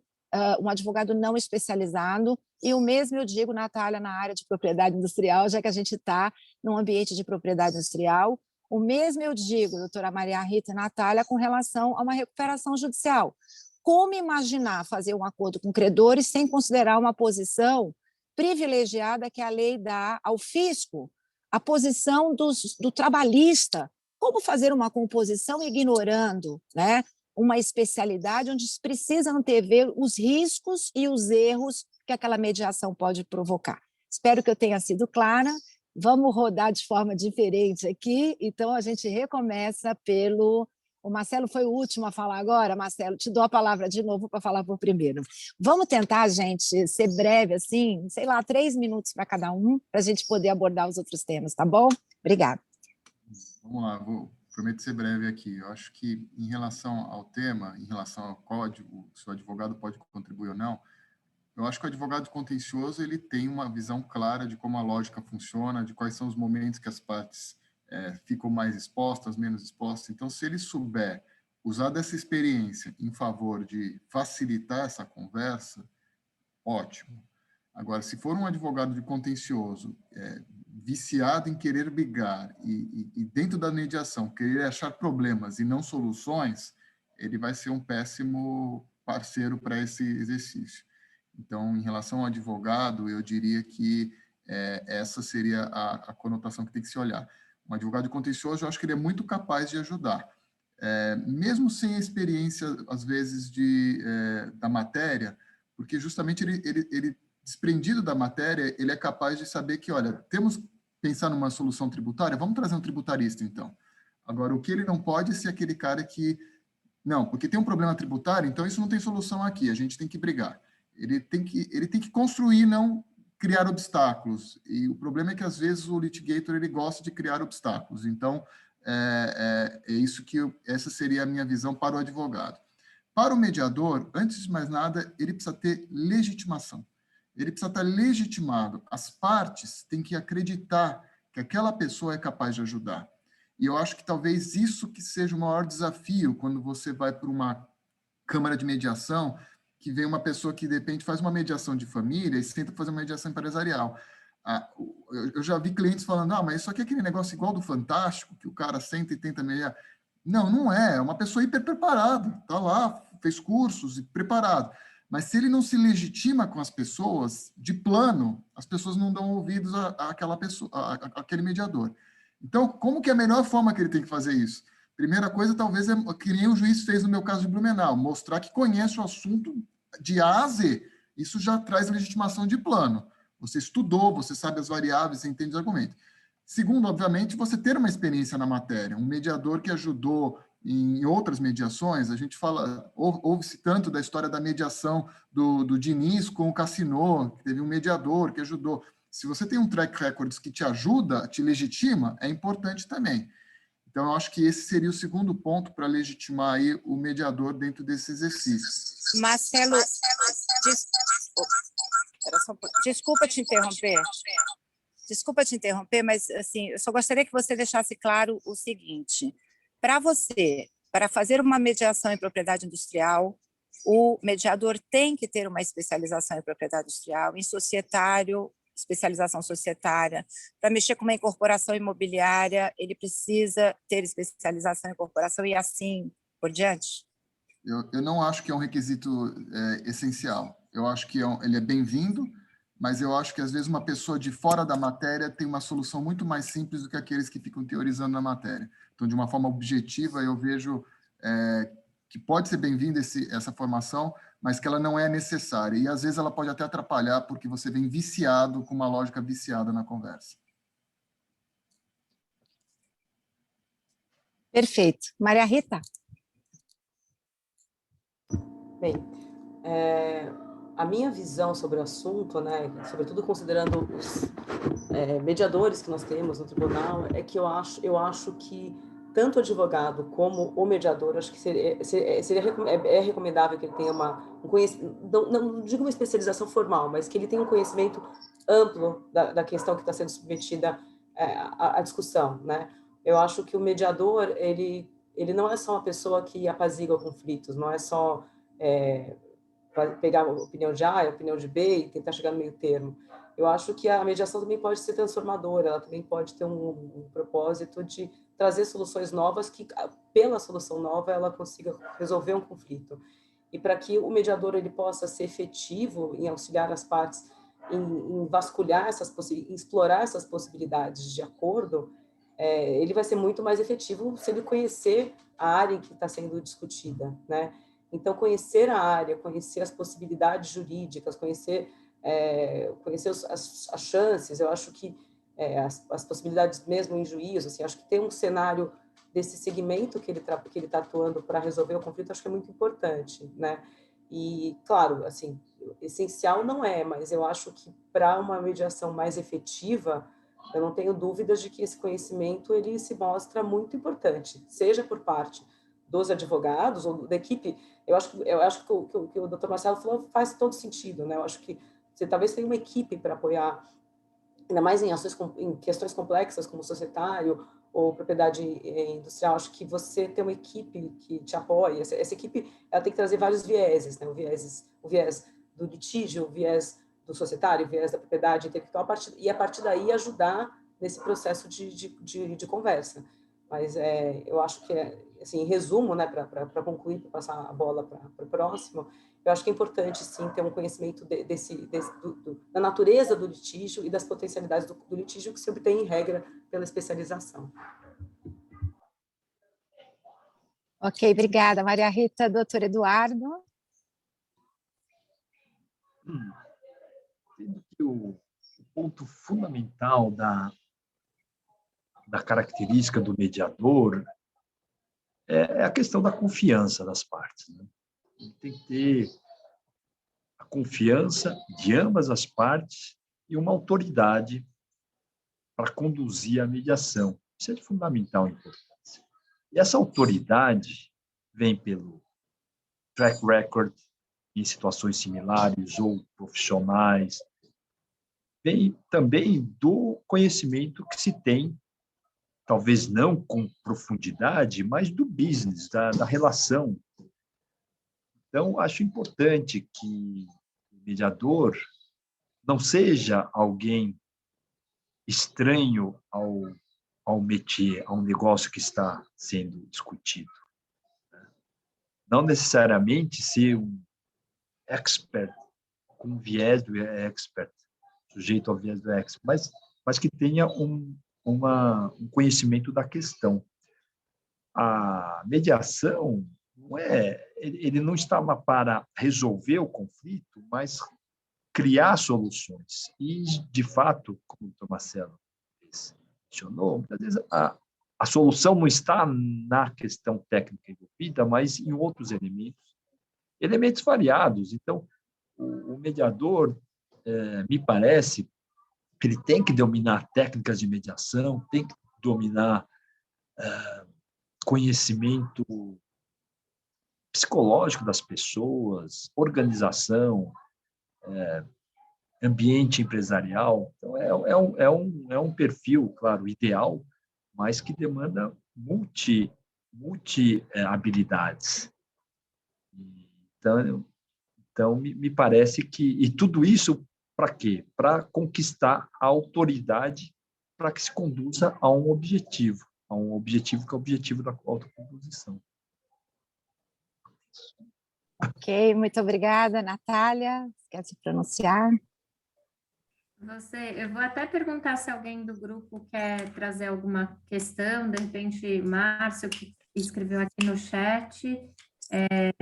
não especializado, e o mesmo eu digo, Natália, na área de propriedade industrial, já que a gente está num ambiente de propriedade industrial, o mesmo eu digo, doutora Maria Rita e Natália, com relação a uma recuperação judicial. Como imaginar fazer um acordo com credores sem considerar uma posição privilegiada que a lei dá ao fisco, a posição do trabalhista? Como fazer uma composição ignorando, né, uma especialidade onde precisa antever os riscos e os erros que aquela mediação pode provocar? Espero que eu tenha sido clara Vamos rodar de forma diferente aqui, então a gente recomeça pelo... O Marcelo foi o último a falar agora. Marcelo, te dou a palavra de novo para falar por primeiro. Vamos tentar, gente, ser breve, assim, sei lá, 3 minutos para cada um, para a gente poder abordar os outros temas, tá bom? Obrigada. Vamos lá, prometo ser breve aqui. Eu acho que, em relação ao tema, em relação ao código, se o advogado pode contribuir ou não, eu acho que o advogado contencioso ele tem uma visão clara de como a lógica funciona, de quais são os momentos que as partes ficam mais expostas, menos expostas. Então, se ele souber usar dessa experiência em favor de facilitar essa conversa, ótimo. Agora, se for um advogado de contencioso viciado em querer brigar e dentro da mediação querer achar problemas e não soluções, ele vai ser um péssimo parceiro para esse exercício. Então, em relação ao advogado, eu diria que essa seria a conotação que tem que se olhar. Um advogado contencioso, eu acho que ele é muito capaz de ajudar. Mesmo sem a experiência, às vezes, da matéria, porque justamente ele, desprendido da matéria, ele é capaz de saber que, olha, temos que pensar numa solução tributária, vamos trazer um tributarista, então. Agora, o que ele não pode é ser aquele cara que, não, porque tem um problema tributário, então isso não tem solução aqui, a gente tem que brigar. Ele tem que construir, não criar obstáculos. E o problema é que, às vezes, o litigator ele gosta de criar obstáculos. Então, essa seria a minha visão para o advogado. Para o mediador, antes de mais nada, ele precisa ter legitimação. Ele precisa estar legitimado. As partes têm que acreditar que aquela pessoa é capaz de ajudar. E eu acho que talvez isso que seja o maior desafio quando você vai para uma câmara de mediação, que vem uma pessoa que, de repente, faz uma mediação de família e tenta fazer uma mediação empresarial. Eu já vi clientes falando, mas isso aqui é aquele negócio igual do Fantástico, que o cara senta e tenta mediar. Não, não é. É uma pessoa hiper preparada. Está lá, fez cursos e preparado. Mas se ele não se legitima com as pessoas, de plano, as pessoas não dão ouvidos àquela pessoa, àquele mediador. Então, como que é a melhor forma que ele tem que fazer isso? Primeira coisa, talvez, é que nem o juiz fez no meu caso de Blumenau, mostrar que conhece o assunto de A a Z. Isso já traz legitimação de plano. Você estudou, você sabe as variáveis, você entende os argumentos. Segundo, obviamente, você ter uma experiência na matéria. Um mediador que ajudou em outras mediações, a gente fala, ouve-se tanto da história da mediação do Diniz com o Cassino, que teve um mediador que ajudou. Se você tem um track record que te ajuda, te legitima, é importante também. Então, eu acho que esse seria o segundo ponto para legitimar aí o mediador dentro desse exercício. Marcelo, desculpa te interromper, mas assim, eu só gostaria que você deixasse claro o seguinte: para você, para fazer uma mediação em propriedade industrial, o mediador tem que ter uma especialização em propriedade industrial, em societário, especialização societária. Para mexer com uma incorporação imobiliária, ele precisa ter especialização em incorporação e assim por diante? Eu não acho que é um requisito essencial. Eu acho que ele é bem-vindo, mas eu acho que, às vezes, uma pessoa de fora da matéria tem uma solução muito mais simples do que aqueles que ficam teorizando na matéria. Então, de uma forma objetiva, eu vejo que pode ser bem-vinda essa formação, mas que ela não é necessária. E, às vezes, ela pode até atrapalhar, porque você vem viciado, com uma lógica viciada na conversa. Perfeito. Maria Rita? Bem, a minha visão sobre o assunto, né, sobretudo considerando os mediadores que nós temos no tribunal, é que eu acho que tanto o advogado como o mediador, acho que é recomendável que ele tenha um conhecimento, não digo uma especialização formal, mas que ele tenha um conhecimento amplo da questão que está sendo submetida à discussão, né? Eu acho que o mediador, ele não é só uma pessoa que apazigua conflitos, não é só pegar a opinião de A, a opinião de B e tentar chegar no meio termo. Eu acho que a mediação também pode ser transformadora, ela também pode ter um propósito de trazer soluções novas que, pela solução nova, ela consiga resolver um conflito. E para que o mediador ele possa ser efetivo em auxiliar as partes, em vasculhar em explorar essas possibilidades de acordo, ele vai ser muito mais efetivo se ele conhecer a área que está sendo discutida, né? Então, conhecer a área, conhecer as possibilidades jurídicas, conhecer as chances, eu acho que as possibilidades mesmo em juízo, assim, acho que ter um cenário desse segmento que ele está atuando para resolver o conflito, acho que é muito importante, né? E, claro, assim, essencial não é, mas eu acho que para uma mediação mais efetiva, eu não tenho dúvidas de que esse conhecimento ele se mostra muito importante, seja por parte dos advogados ou da equipe. Eu acho que o que o Dr. Marcelo falou faz todo sentido, né? Eu acho que você talvez tenha uma equipe para apoiar, ainda mais em questões complexas como societário ou propriedade industrial. Acho que você tem uma equipe que te apoia. Essa equipe ela tem que trazer vários vieses, né? O viés do litígio, o viés do societário, o viés da propriedade intelectual, e a partir daí ajudar nesse processo de conversa. Mas eu acho que, assim, em resumo, né, para concluir, para passar a bola para o próximo, eu acho que é importante, sim, ter um conhecimento da natureza do litígio e das potencialidades do litígio que se obtém, em regra, pela especialização. Ok, obrigada, Maria Rita. Doutor Eduardo? Entendo que o ponto fundamental da característica do mediador é a questão da confiança das partes, né? Tem que ter a confiança de ambas as partes e uma autoridade para conduzir a mediação. Isso é de fundamental importância. E essa autoridade vem pelo track record em situações similares ou profissionais, vem também do conhecimento que se tem, talvez não com profundidade, mas do business, da relação. Então, acho importante que o mediador não seja alguém estranho ao métier, ao negócio que está sendo discutido. Não necessariamente ser um expert, com viés do expert, sujeito ao viés do expert, mas que tenha um conhecimento da questão. A mediação ele não estava para resolver o conflito, mas criar soluções. E, de fato, como o Dr. Marcelo mencionou, muitas vezes a solução não está na questão técnica envolvida, mas em outros elementos variados. Então, o mediador, me parece, que ele tem que dominar técnicas de mediação, tem que dominar conhecimento psicológico das pessoas, organização, ambiente empresarial. Então, é um perfil, claro, ideal, mas que demanda multi habilidades. Então, me parece que... E tudo isso para quê? Para conquistar a autoridade para que se conduza a um objetivo que é o objetivo da autocomposição. Ok, muito obrigada, Natália. Quer se pronunciar? Eu vou até perguntar se alguém do grupo quer trazer alguma questão, de repente, Márcio, que escreveu aqui no chat,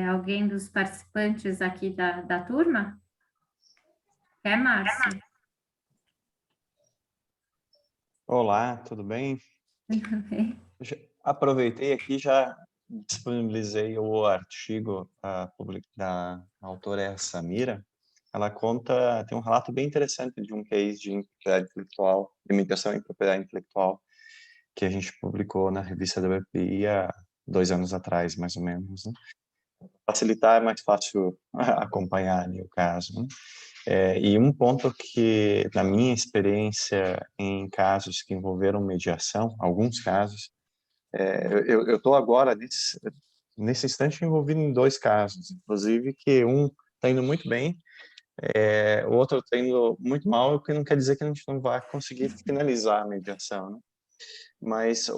alguém dos participantes aqui da turma? Quer, Márcio? Olá, tudo bem? Aproveitei aqui e já disponibilizei o artigo da autora Samira. Ela tem um relato bem interessante de um case de propriedade intelectual, de imigração em propriedade intelectual, que a gente publicou na revista da BPI há 2 anos atrás, mais ou menos, né? Facilitar, é mais fácil acompanhar ali o caso, né? E um ponto que, na minha experiência em casos que envolveram mediação, alguns casos, eu estou agora, nesse instante, envolvido em 2 casos, inclusive que um está indo muito bem, o outro está indo muito mal, o que não quer dizer que a gente não vai conseguir finalizar a mediação, né? Mas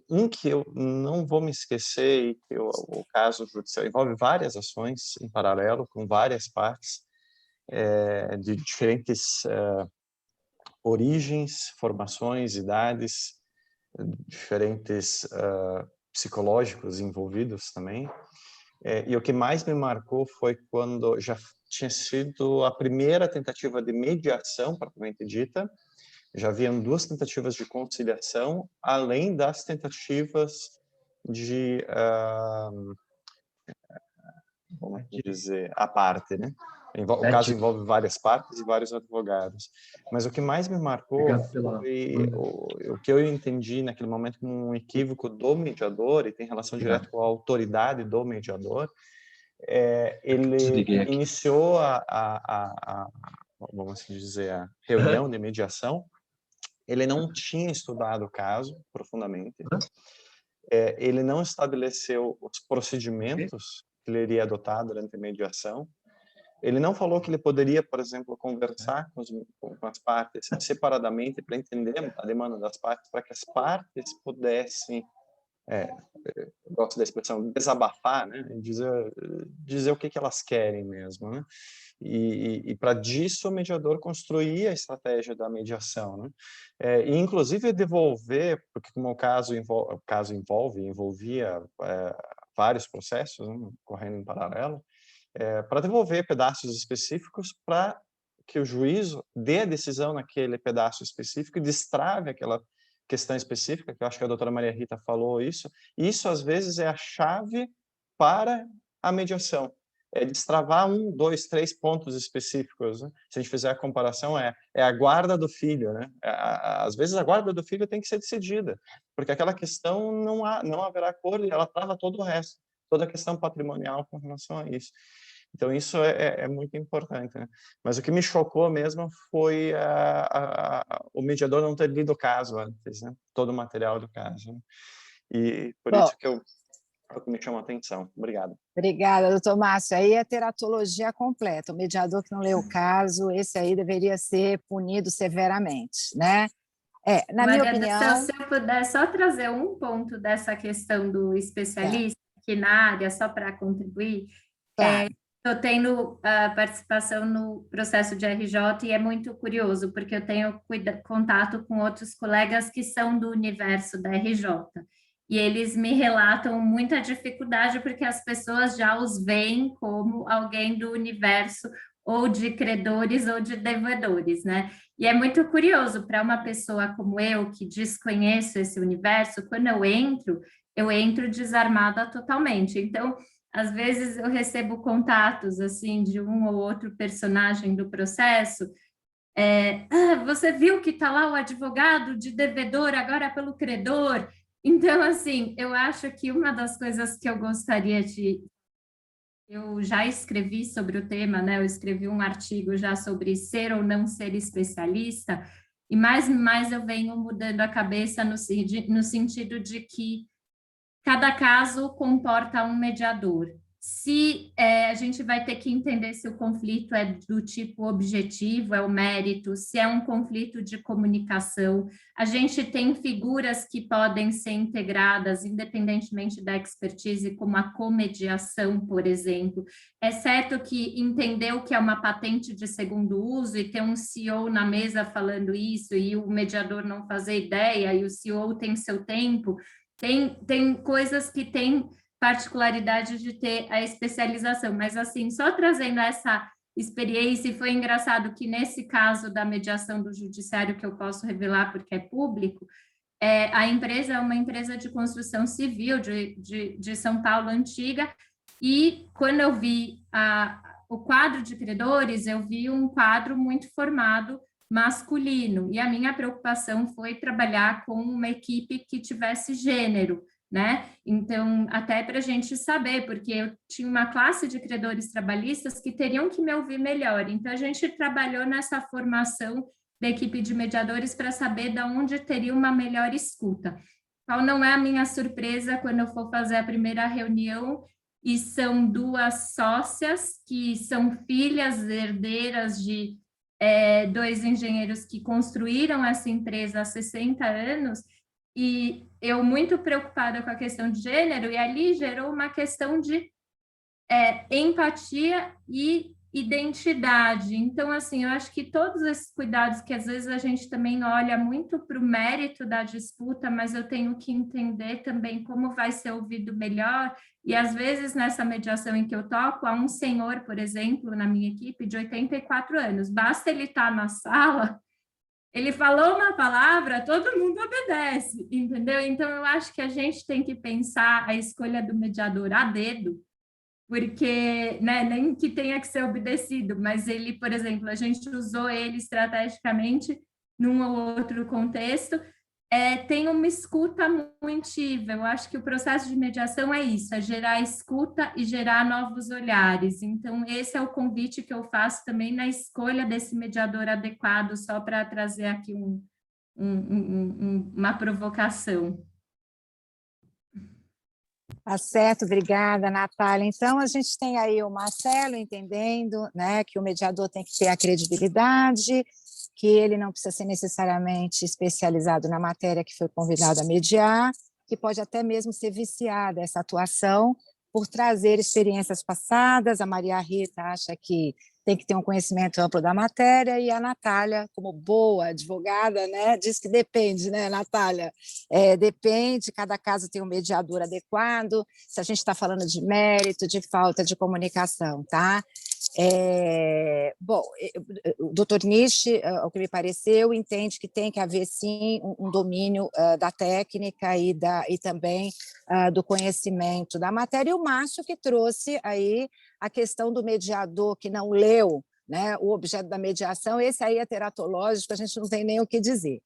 um que eu não vou me esquecer, e que o caso judicial envolve várias ações em paralelo, com várias partes, de diferentes origens, formações, idades, diferentes psicológicos envolvidos também. E o que mais me marcou foi quando já tinha sido a primeira tentativa de mediação, propriamente dita, Já haviam 2 tentativas de conciliação, além das tentativas de, vamos dizer, a parte, né? O caso envolve várias partes e vários advogados. Mas o que mais me marcou foi o que eu entendi naquele momento como um equívoco do mediador, e tem relação direta com a autoridade do mediador. Ele iniciou vamos assim dizer, a reunião de mediação. Ele não tinha estudado o caso profundamente. Ele não estabeleceu os procedimentos que ele iria adotar durante a mediação. Ele não falou que ele poderia, por exemplo, conversar com as partes separadamente para entender a demanda das partes, para que as partes pudessem, eu gosto da expressão, desabafar, né? Dizer o que elas querem mesmo, né? E para disso o mediador construía a estratégia da mediação, né? E inclusive devolver, porque como o caso envolvia vários processos, né, correndo em paralelo, para devolver pedaços específicos para que o juízo dê a decisão naquele pedaço específico e destrave aquela questão específica, que eu acho que a doutora Maria Rita falou isso. Isso, às vezes, é a chave para a mediação. É destravar 1, 2, 3 pontos específicos, né? Se a gente fizer a comparação, é a guarda do filho, né? Às vezes, a guarda do filho tem que ser decidida, porque aquela questão não haverá acordo e ela trava todo o resto, toda a questão patrimonial com relação a isso. Então, isso é muito importante, né? Mas o que me chocou mesmo foi o mediador não ter lido o caso antes, né? Todo o material do caso, né? E por isso que é o que me chama a atenção. Obrigado. Obrigada, doutor Márcio. Aí é teratologia completa. O mediador que não leu o caso, esse aí deveria ser punido severamente, né? Na minha opinião... Se eu puder só trazer um ponto dessa questão do especialista aqui na área, só para contribuir, estou tendo participação no processo de RJ e é muito curioso, porque eu tenho contato com outros colegas que são do universo da RJ. E eles me relatam muita dificuldade porque as pessoas já os veem como alguém do universo ou de credores ou de devedores, né? E é muito curioso para uma pessoa como eu, que desconheço esse universo, quando eu entro desarmada totalmente. Então, às vezes eu recebo contatos, assim, de um ou outro personagem do processo. Você viu que está lá o advogado de devedor agora pelo credor? Então, assim, eu acho que uma das coisas que eu gostaria de... Eu já escrevi sobre o tema, né? Eu escrevi um artigo já sobre ser ou não ser especialista, e mais eu venho mudando a cabeça no sentido de que cada caso comporta um mediador. Se a gente vai ter que entender se o conflito é do tipo objetivo, é o mérito, se é um conflito de comunicação. A gente tem figuras que podem ser integradas, independentemente da expertise, como a comediação, por exemplo. É certo que entender o que é uma patente de segundo uso e ter um CEO na mesa falando isso e o mediador não fazer ideia e o CEO tem seu tempo, tem coisas que têm particularidade de ter a especialização, mas assim, só trazendo essa experiência, e foi engraçado que nesse caso da mediação do judiciário, que eu posso revelar porque é público, a empresa é uma empresa de construção civil de São Paulo antiga, e quando eu vi o quadro de credores, eu vi um quadro muito formado masculino, e a minha preocupação foi trabalhar com uma equipe que tivesse gênero, né? Então, até para a gente saber, porque eu tinha uma classe de credores trabalhistas que teriam que me ouvir melhor. Então, a gente trabalhou nessa formação da equipe de mediadores para saber de onde teria uma melhor escuta. Qual não é a minha surpresa quando eu for fazer a primeira reunião e são 2 sócias que são filhas herdeiras de 2 engenheiros que construíram essa empresa há 60 anos, e eu muito preocupada com a questão de gênero, e ali gerou uma questão de empatia e identidade. Então, assim, eu acho que todos esses cuidados que às vezes a gente também olha muito para o mérito da disputa, mas eu tenho que entender também como vai ser ouvido melhor, e às vezes nessa mediação em que eu toco, há um senhor, por exemplo, na minha equipe, de 84 anos, basta ele estar na sala, Ele falou uma palavra, todo mundo obedece, entendeu? Então, eu acho que a gente tem que pensar a escolha do mediador a dedo, porque, né, nem que tenha que ser obedecido, mas ele, por exemplo, a gente usou ele estrategicamente num ou outro contexto, tem uma escuta muito ativa. Eu acho que o processo de mediação é isso, é gerar escuta e gerar novos olhares. Então, esse é o convite que eu faço também na escolha desse mediador adequado, só para trazer aqui uma provocação. Tá certo, obrigada, Natália. Então, a gente tem aí o Marcelo entendendo, né, que o mediador tem que ter a credibilidade, que ele não precisa ser necessariamente especializado na matéria que foi convidado a mediar, que pode até mesmo ser viciada essa atuação por trazer experiências passadas. A Maria Rita acha que tem que ter um conhecimento amplo da matéria, e a Natália, como boa advogada, né, diz que depende, né, Natália? Depende, cada caso tem um mediador adequado, se a gente está falando de mérito, de falta de comunicação, tá? Bom, o doutor Nish, ao que me pareceu, entende que tem que haver, sim, um domínio da técnica e também do conhecimento da matéria, e o Márcio que trouxe aí a questão do mediador que não leu, né, o objeto da mediação. Esse aí é teratológico, a gente não tem nem o que dizer.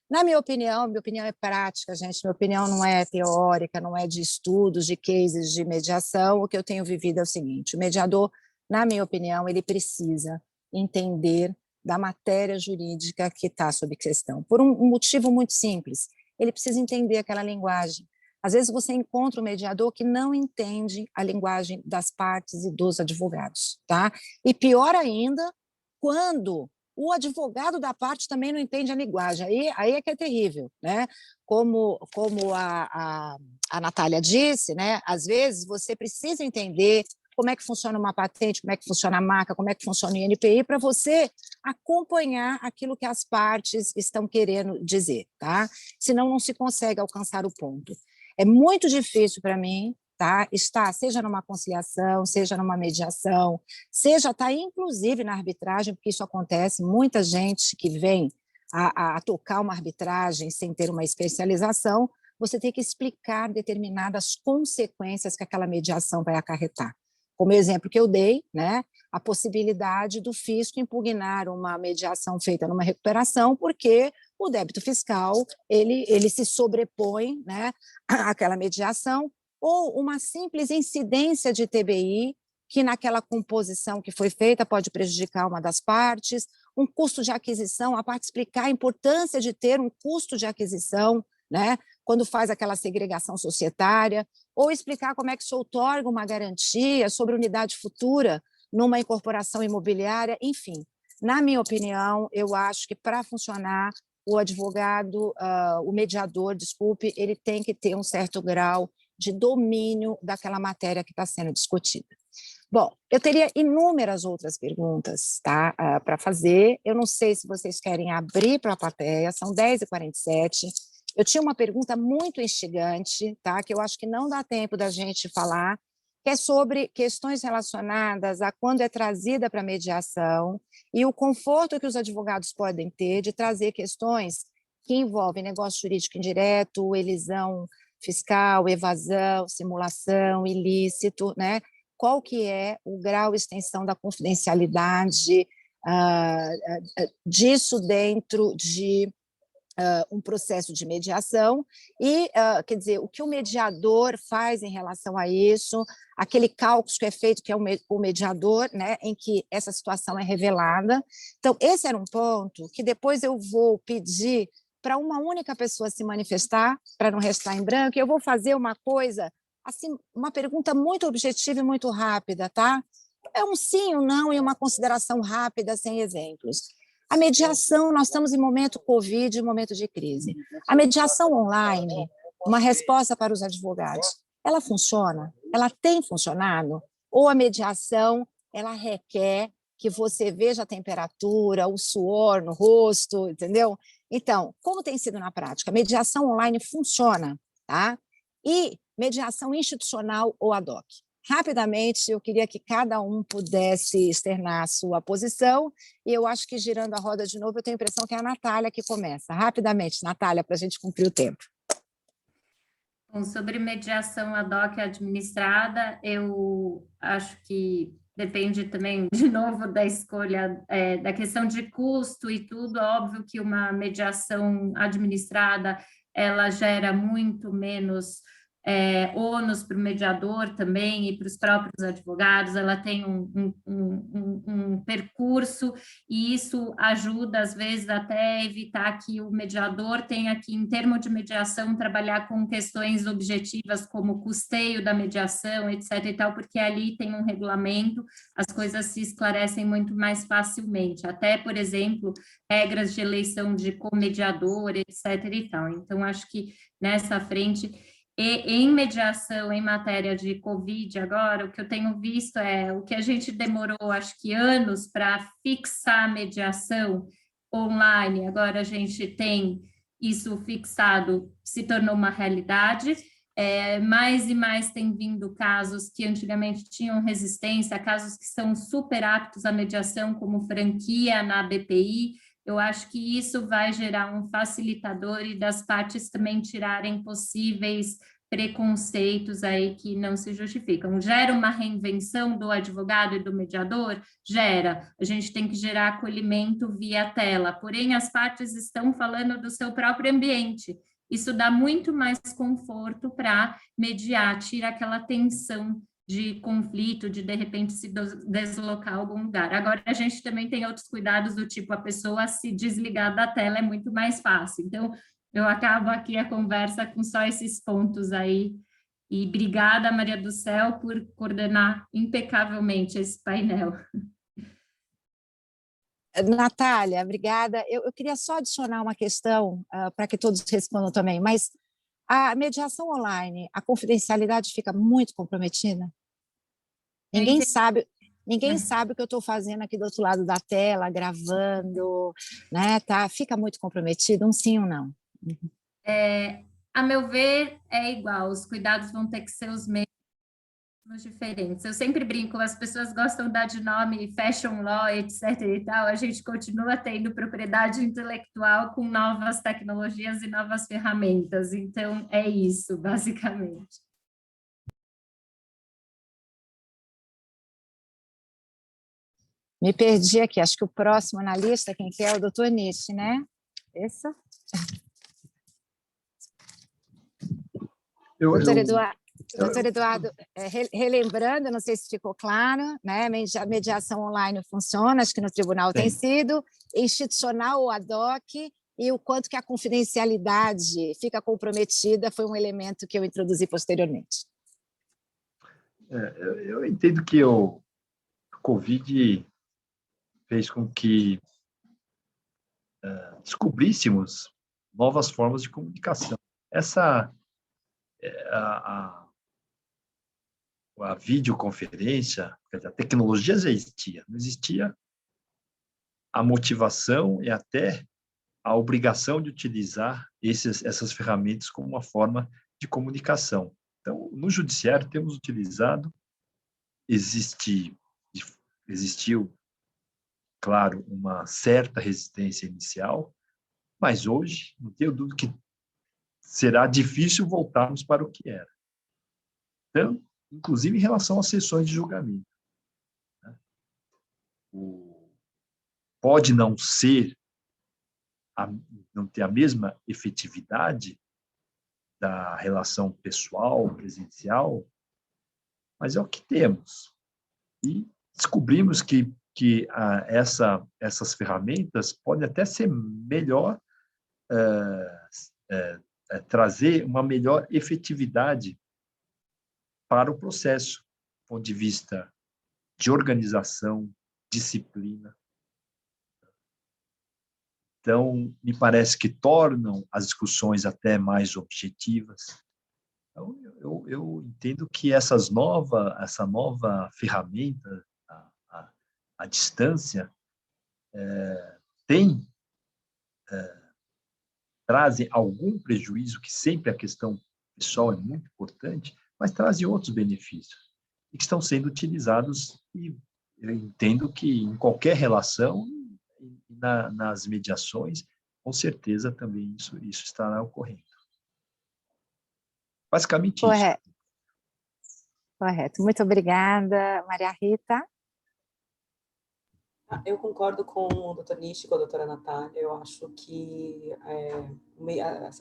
Na minha opinião é prática, gente, minha opinião não é teórica, não é de estudos, de cases de mediação. O que eu tenho vivido é o seguinte: o mediador, na minha opinião, ele precisa entender da matéria jurídica que está sob questão, por um motivo muito simples: ele precisa entender aquela linguagem. Às vezes você encontra um mediador que não entende a linguagem das partes e dos advogados, tá? E pior ainda, quando o advogado da parte também não entende a linguagem, aí é que é terrível, né? Como a Natália disse, né? Às vezes você precisa entender como é que funciona uma patente, como é que funciona a marca, como é que funciona o INPI, para você acompanhar aquilo que as partes estão querendo dizer, tá? Senão não se consegue alcançar o ponto. É muito difícil para mim, tá, estar, seja numa conciliação, seja numa mediação, seja estar inclusive na arbitragem, porque isso acontece, muita gente que vem a tocar uma arbitragem sem ter uma especialização, você tem que explicar determinadas consequências que aquela mediação vai acarretar. Como exemplo que eu dei, né, a possibilidade do fisco impugnar uma mediação feita numa recuperação, porque o débito fiscal ele se sobrepõe, né, àquela mediação, ou uma simples incidência de TBI, que naquela composição que foi feita pode prejudicar uma das partes, um custo de aquisição, a parte explicar a importância de ter um custo de aquisição, né, quando faz aquela segregação societária, ou explicar como é que se outorga uma garantia sobre unidade futura numa incorporação imobiliária, enfim. Na minha opinião, eu acho que para funcionar, o advogado, o mediador, desculpe, ele tem que ter um certo grau de domínio daquela matéria que está sendo discutida. Bom, eu teria inúmeras outras perguntas, tá, para fazer. Eu não sei se vocês querem abrir para a plateia, são 10h47. Eu tinha uma pergunta muito instigante, tá, que eu acho que não dá tempo da gente falar, que é sobre questões relacionadas a quando é trazida para a mediação e o conforto que os advogados podem ter de trazer questões que envolvem negócio jurídico indireto, elisão fiscal, evasão, simulação, ilícito, né? Qual que é o grau e extensão da confidencialidade disso dentro de um processo de mediação e, quer dizer, o que o mediador faz em relação a isso, aquele cálculo que é feito, que é o mediador, né, em que essa situação é revelada. Então, esse era um ponto que depois eu vou pedir para uma única pessoa se manifestar, para não restar em branco, e eu vou fazer uma coisa, assim, uma pergunta muito objetiva e muito rápida, tá? É um sim, um não e uma consideração rápida, sem exemplos. A mediação, nós estamos em momento Covid, momento de crise. A mediação online, uma resposta para os advogados, ela funciona? Ela tem funcionado? Ou a mediação, ela requer que você veja a temperatura, o suor no rosto, entendeu? Então, como tem sido na prática? A mediação online funciona, tá? E mediação institucional ou ad hoc? rapidamente, eu queria que cada um pudesse externar a sua posição, e eu acho que, girando a roda de novo, eu tenho a impressão que é a Natália que começa. Rapidamente, Natália, para a gente cumprir o tempo. Bom, sobre mediação ad hoc administrada, eu acho que depende também, de novo, da escolha, da questão de custo e tudo. Óbvio que uma mediação administrada, ela gera muito menos ônus para o mediador também e para os próprios advogados. Ela tem um percurso, e isso ajuda, às vezes, até a evitar que o mediador tenha que, em termos de mediação, trabalhar com questões objetivas como custeio da mediação, etc. e tal, porque ali tem um regulamento, as coisas se esclarecem muito mais facilmente. Até, por exemplo, regras de eleição de comediador, etc. e tal. Então, acho que nessa frente... E em mediação, em matéria de Covid agora, o que eu tenho visto é o que a gente demorou, acho que anos, para fixar a mediação online, agora a gente tem isso fixado, se tornou uma realidade. Mais e mais tem vindo casos que antigamente tinham resistência, casos que são super aptos à mediação, como franquia na BPI. Eu acho que isso vai gerar um facilitador e das partes também tirarem possíveis preconceitos aí que não se justificam. Gera uma reinvenção do advogado e do mediador? Gera. A gente tem que gerar acolhimento via tela, porém as partes estão falando do seu próprio ambiente. Isso dá muito mais conforto para mediar, tira aquela tensão de conflito, de repente se deslocar a algum lugar. Agora, a gente também tem outros cuidados do tipo, a pessoa se desligar da tela é muito mais fácil. Então, eu acabo aqui a conversa com só esses pontos aí. E obrigada, Maria do Céu, por coordenar impecavelmente esse painel. Natália, obrigada. Eu queria só adicionar uma questão para que todos respondam também, mas a mediação online, a confidencialidade fica muito comprometida? Ninguém sabe o que eu estou fazendo aqui do outro lado da tela, gravando, né? Tá? Fica muito comprometido, um sim ou não? A meu ver, é igual, os cuidados vão ter que ser os mesmos diferentes. Eu sempre brinco, as pessoas gostam de dar de nome fashion law, etc. e tal, a gente continua tendo propriedade intelectual com novas tecnologias e novas ferramentas. Então, é isso, basicamente. Me perdi aqui, acho que o próximo na lista, quem quer, é o doutor Nishi, né? Isso? Doutor Eduardo, relembrando, não sei se ficou claro, né? A mediação online funciona, acho que no tribunal tem sido, institucional ou ad hoc, e o quanto que a confidencialidade fica comprometida foi um elemento que eu introduzi posteriormente. Eu entendo que o Covid fez com que descobríssemos novas formas de comunicação. A videoconferência, a tecnologia já existia, não existia a motivação e até a obrigação de utilizar essas ferramentas como uma forma de comunicação. Então, no judiciário temos utilizado, existiu, claro, uma certa resistência inicial, mas hoje, não tenho dúvida que será difícil voltarmos para o que era. Então, inclusive em relação às sessões de julgamento. Pode não ter a mesma efetividade da relação pessoal, presencial, mas é o que temos. E descobrimos que essas ferramentas podem até ser melhor, trazer uma melhor efetividade para o processo, do ponto de vista de organização, disciplina. Então, me parece que tornam as discussões até mais objetivas. Então, eu entendo que essa nova ferramenta, a distância, trazem algum prejuízo, que sempre a questão pessoal é muito importante, mas trazem outros benefícios. e que estão sendo utilizados, e eu entendo que em qualquer relação, nas mediações, com certeza também isso estará ocorrendo. Basicamente isso. Correto. Correto. Muito obrigada, Maria Rita. Eu concordo com o Dr. Nish e com a doutora Natália. Eu acho que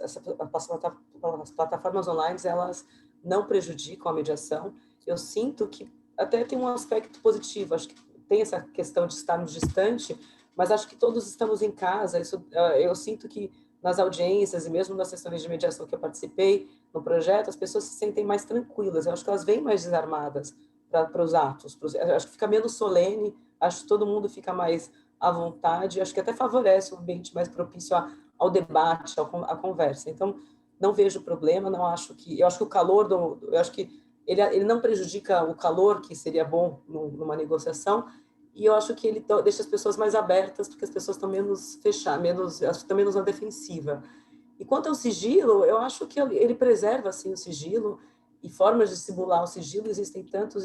as plataformas online, elas não prejudicam a mediação. Eu sinto que até tem um aspecto positivo. Acho que tem essa questão de estarmos distante, mas acho que todos estamos em casa. Eu sinto que nas audiências e mesmo nas sessões de mediação que eu participei no projeto, as pessoas se sentem mais tranquilas. Eu acho que elas vêm mais desarmadas para os atos. Eu acho que fica menos solene. Acho que todo mundo fica mais à vontade, acho que até favorece um ambiente mais propício ao debate, à conversa. Então, não vejo problema, eu acho que o calor, eu acho que ele não prejudica o calor, que seria bom numa negociação, e eu acho que ele deixa as pessoas mais abertas, porque as pessoas estão menos fechadas, estão menos na defensiva. E quanto ao sigilo, eu acho que ele preserva, assim, o sigilo, e formas de simular o sigilo existem tanto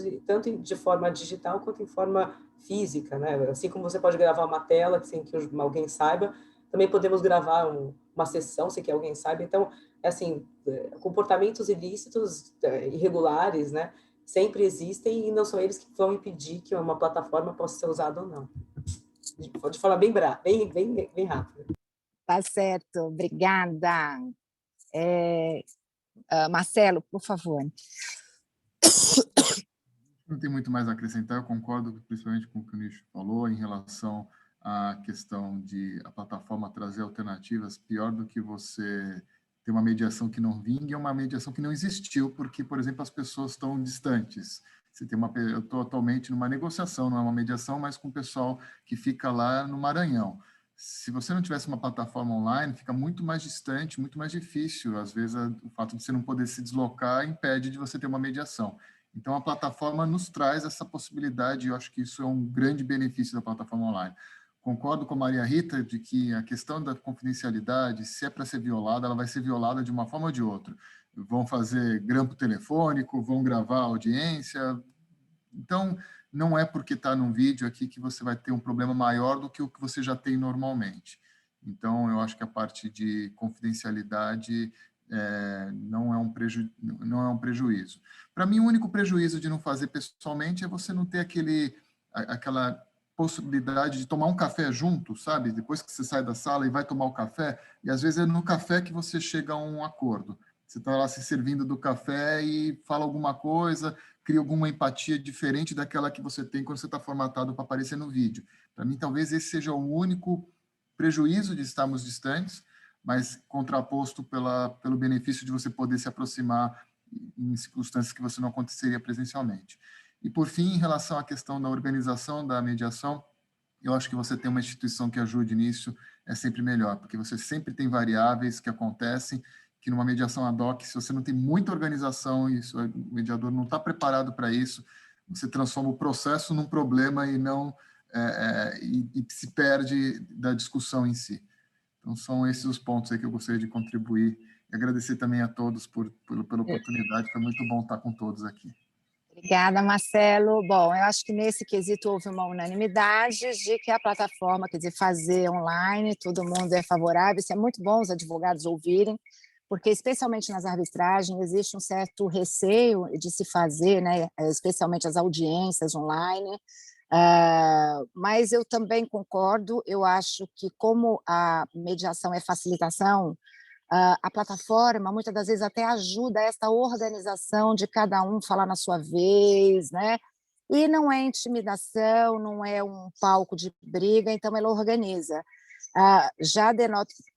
de forma digital quanto em forma física, né? Assim como você pode gravar uma tela sem que alguém saiba, também podemos gravar uma sessão sem que alguém saiba. Então, assim, comportamentos ilícitos, irregulares, né? Sempre existem e não são eles que vão impedir que uma plataforma possa ser usada ou não. De forma bem rápida. Tá certo, obrigada. Marcelo, por favor. Não tem muito mais a acrescentar, eu concordo principalmente com o que o Nish falou em relação à questão de a plataforma trazer alternativas. Pior do que você ter uma mediação que não vingue é uma mediação que não existiu, porque, por exemplo, as pessoas estão distantes. Eu estou atualmente numa negociação, não é uma mediação, mas com o pessoal que fica lá no Maranhão. Se você não tivesse uma plataforma online, fica muito mais distante, muito mais difícil. Às vezes, o fato de você não poder se deslocar impede de você ter uma mediação. Então, a plataforma nos traz essa possibilidade, e eu acho que isso é um grande benefício da plataforma online. Concordo com a Maria Rita de que a questão da confidencialidade, se é para ser violada, ela vai ser violada de uma forma ou de outra. Vão fazer grampo telefônico, vão gravar a audiência. Então, não é porque está num vídeo aqui que você vai ter um problema maior do que o que você já tem normalmente. Então, eu acho que a parte de confidencialidade não é um prejuízo. Para mim, o único prejuízo de não fazer pessoalmente é você não ter aquela possibilidade de tomar um café junto, sabe? Depois que você sai da sala e vai tomar o café, e às vezes é no café que você chega a um acordo. Você está lá se servindo do café e fala alguma coisa, cria alguma empatia diferente daquela que você tem quando você está formatado para aparecer no vídeo. Para mim, talvez esse seja o único prejuízo de estarmos distantes, mas contraposto pelo benefício de você poder se aproximar em circunstâncias que você não aconteceria presencialmente. E, por fim, em relação à questão da organização da mediação, eu acho que você ter uma instituição que ajude nisso é sempre melhor, porque você sempre tem variáveis que acontecem, que numa mediação ad hoc, se você não tem muita organização e o mediador não está preparado para isso, você transforma o processo num problema e não e se perde da discussão em si. Então, são esses os pontos aí que eu gostaria de contribuir. E agradecer também a todos pela oportunidade. Foi muito bom estar com todos aqui. Obrigada, Marcelo. Bom, eu acho que nesse quesito houve uma unanimidade de que a plataforma, quer dizer, fazer online, todo mundo é favorável. Isso é muito bom os advogados ouvirem, porque, especialmente nas arbitragens, existe um certo receio de se fazer, né, especialmente as audiências online. Mas eu também concordo, eu acho que como a mediação é facilitação, a plataforma muitas das vezes até ajuda esta organização de cada um falar na sua vez, né? E não é intimidação, não é um palco de briga, então ela organiza. Já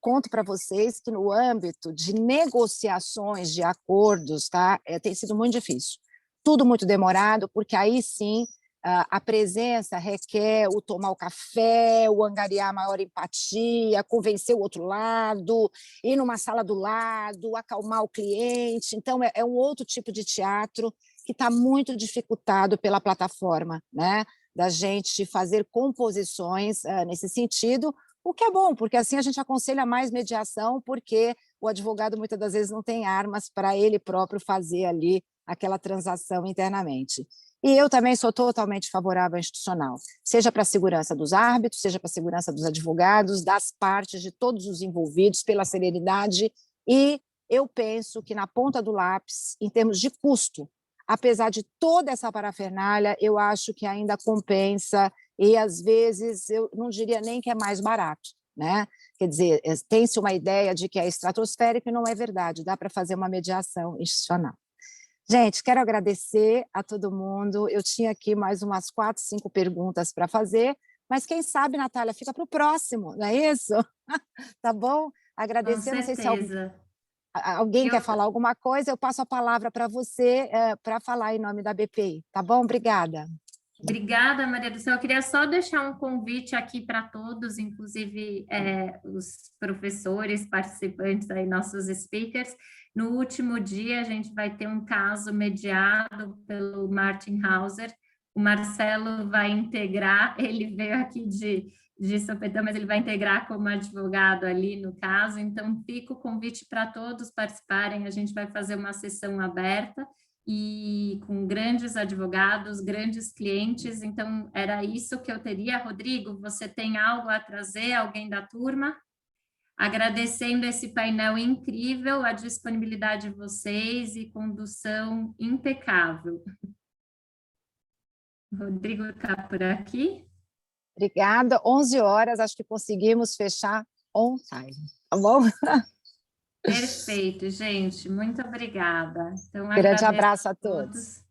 conto para vocês que no âmbito de negociações de acordos, tá, tem sido muito difícil, tudo muito demorado, porque aí sim a presença requer o tomar o café, o angariar maior empatia, convencer o outro lado, ir numa sala do lado, acalmar o cliente. Então, é um outro tipo de teatro que está muito dificultado pela plataforma, né? Da gente fazer composições nesse sentido, o que é bom, porque assim a gente aconselha mais mediação, porque o advogado muitas das vezes não tem armas para ele próprio fazer ali aquela transação internamente. E eu também sou totalmente favorável ao institucional, seja para a segurança dos árbitros, seja para a segurança dos advogados, das partes, de todos os envolvidos, pela celeridade. E eu penso que, na ponta do lápis, em termos de custo, apesar de toda essa parafernália, eu acho que ainda compensa, e às vezes eu não diria nem que é mais barato, né? Quer dizer, tem-se uma ideia de que é estratosférico e não é verdade, dá para fazer uma mediação institucional. Gente, quero agradecer a todo mundo. Eu tinha aqui mais umas 4, 5 perguntas para fazer, mas quem sabe, Natália, fica para o próximo, não é isso? Tá bom? Agradecer, Com não sei se alguém quer falar alguma coisa, eu passo a palavra para você para falar em nome da BPI, tá bom? Obrigada. Obrigada, Maria do Céu. Eu queria só deixar um convite aqui para todos, inclusive os professores, participantes, aí, nossos speakers. No último dia, a gente vai ter um caso mediado pelo Martin Hauser. O Marcelo vai integrar, ele veio aqui de sopetão, mas ele vai integrar como advogado ali no caso. Então, fica o convite para todos participarem. A gente vai fazer uma sessão aberta e com grandes advogados, grandes clientes. Então, era isso que eu teria. Rodrigo, você tem algo a trazer? Alguém da turma? Agradecendo esse painel incrível, a disponibilidade de vocês e condução impecável. Rodrigo está por aqui? Obrigada. 11 horas, acho que conseguimos fechar on time, tá bom? Perfeito, gente. Muito obrigada. Então, Grande abraço a todos.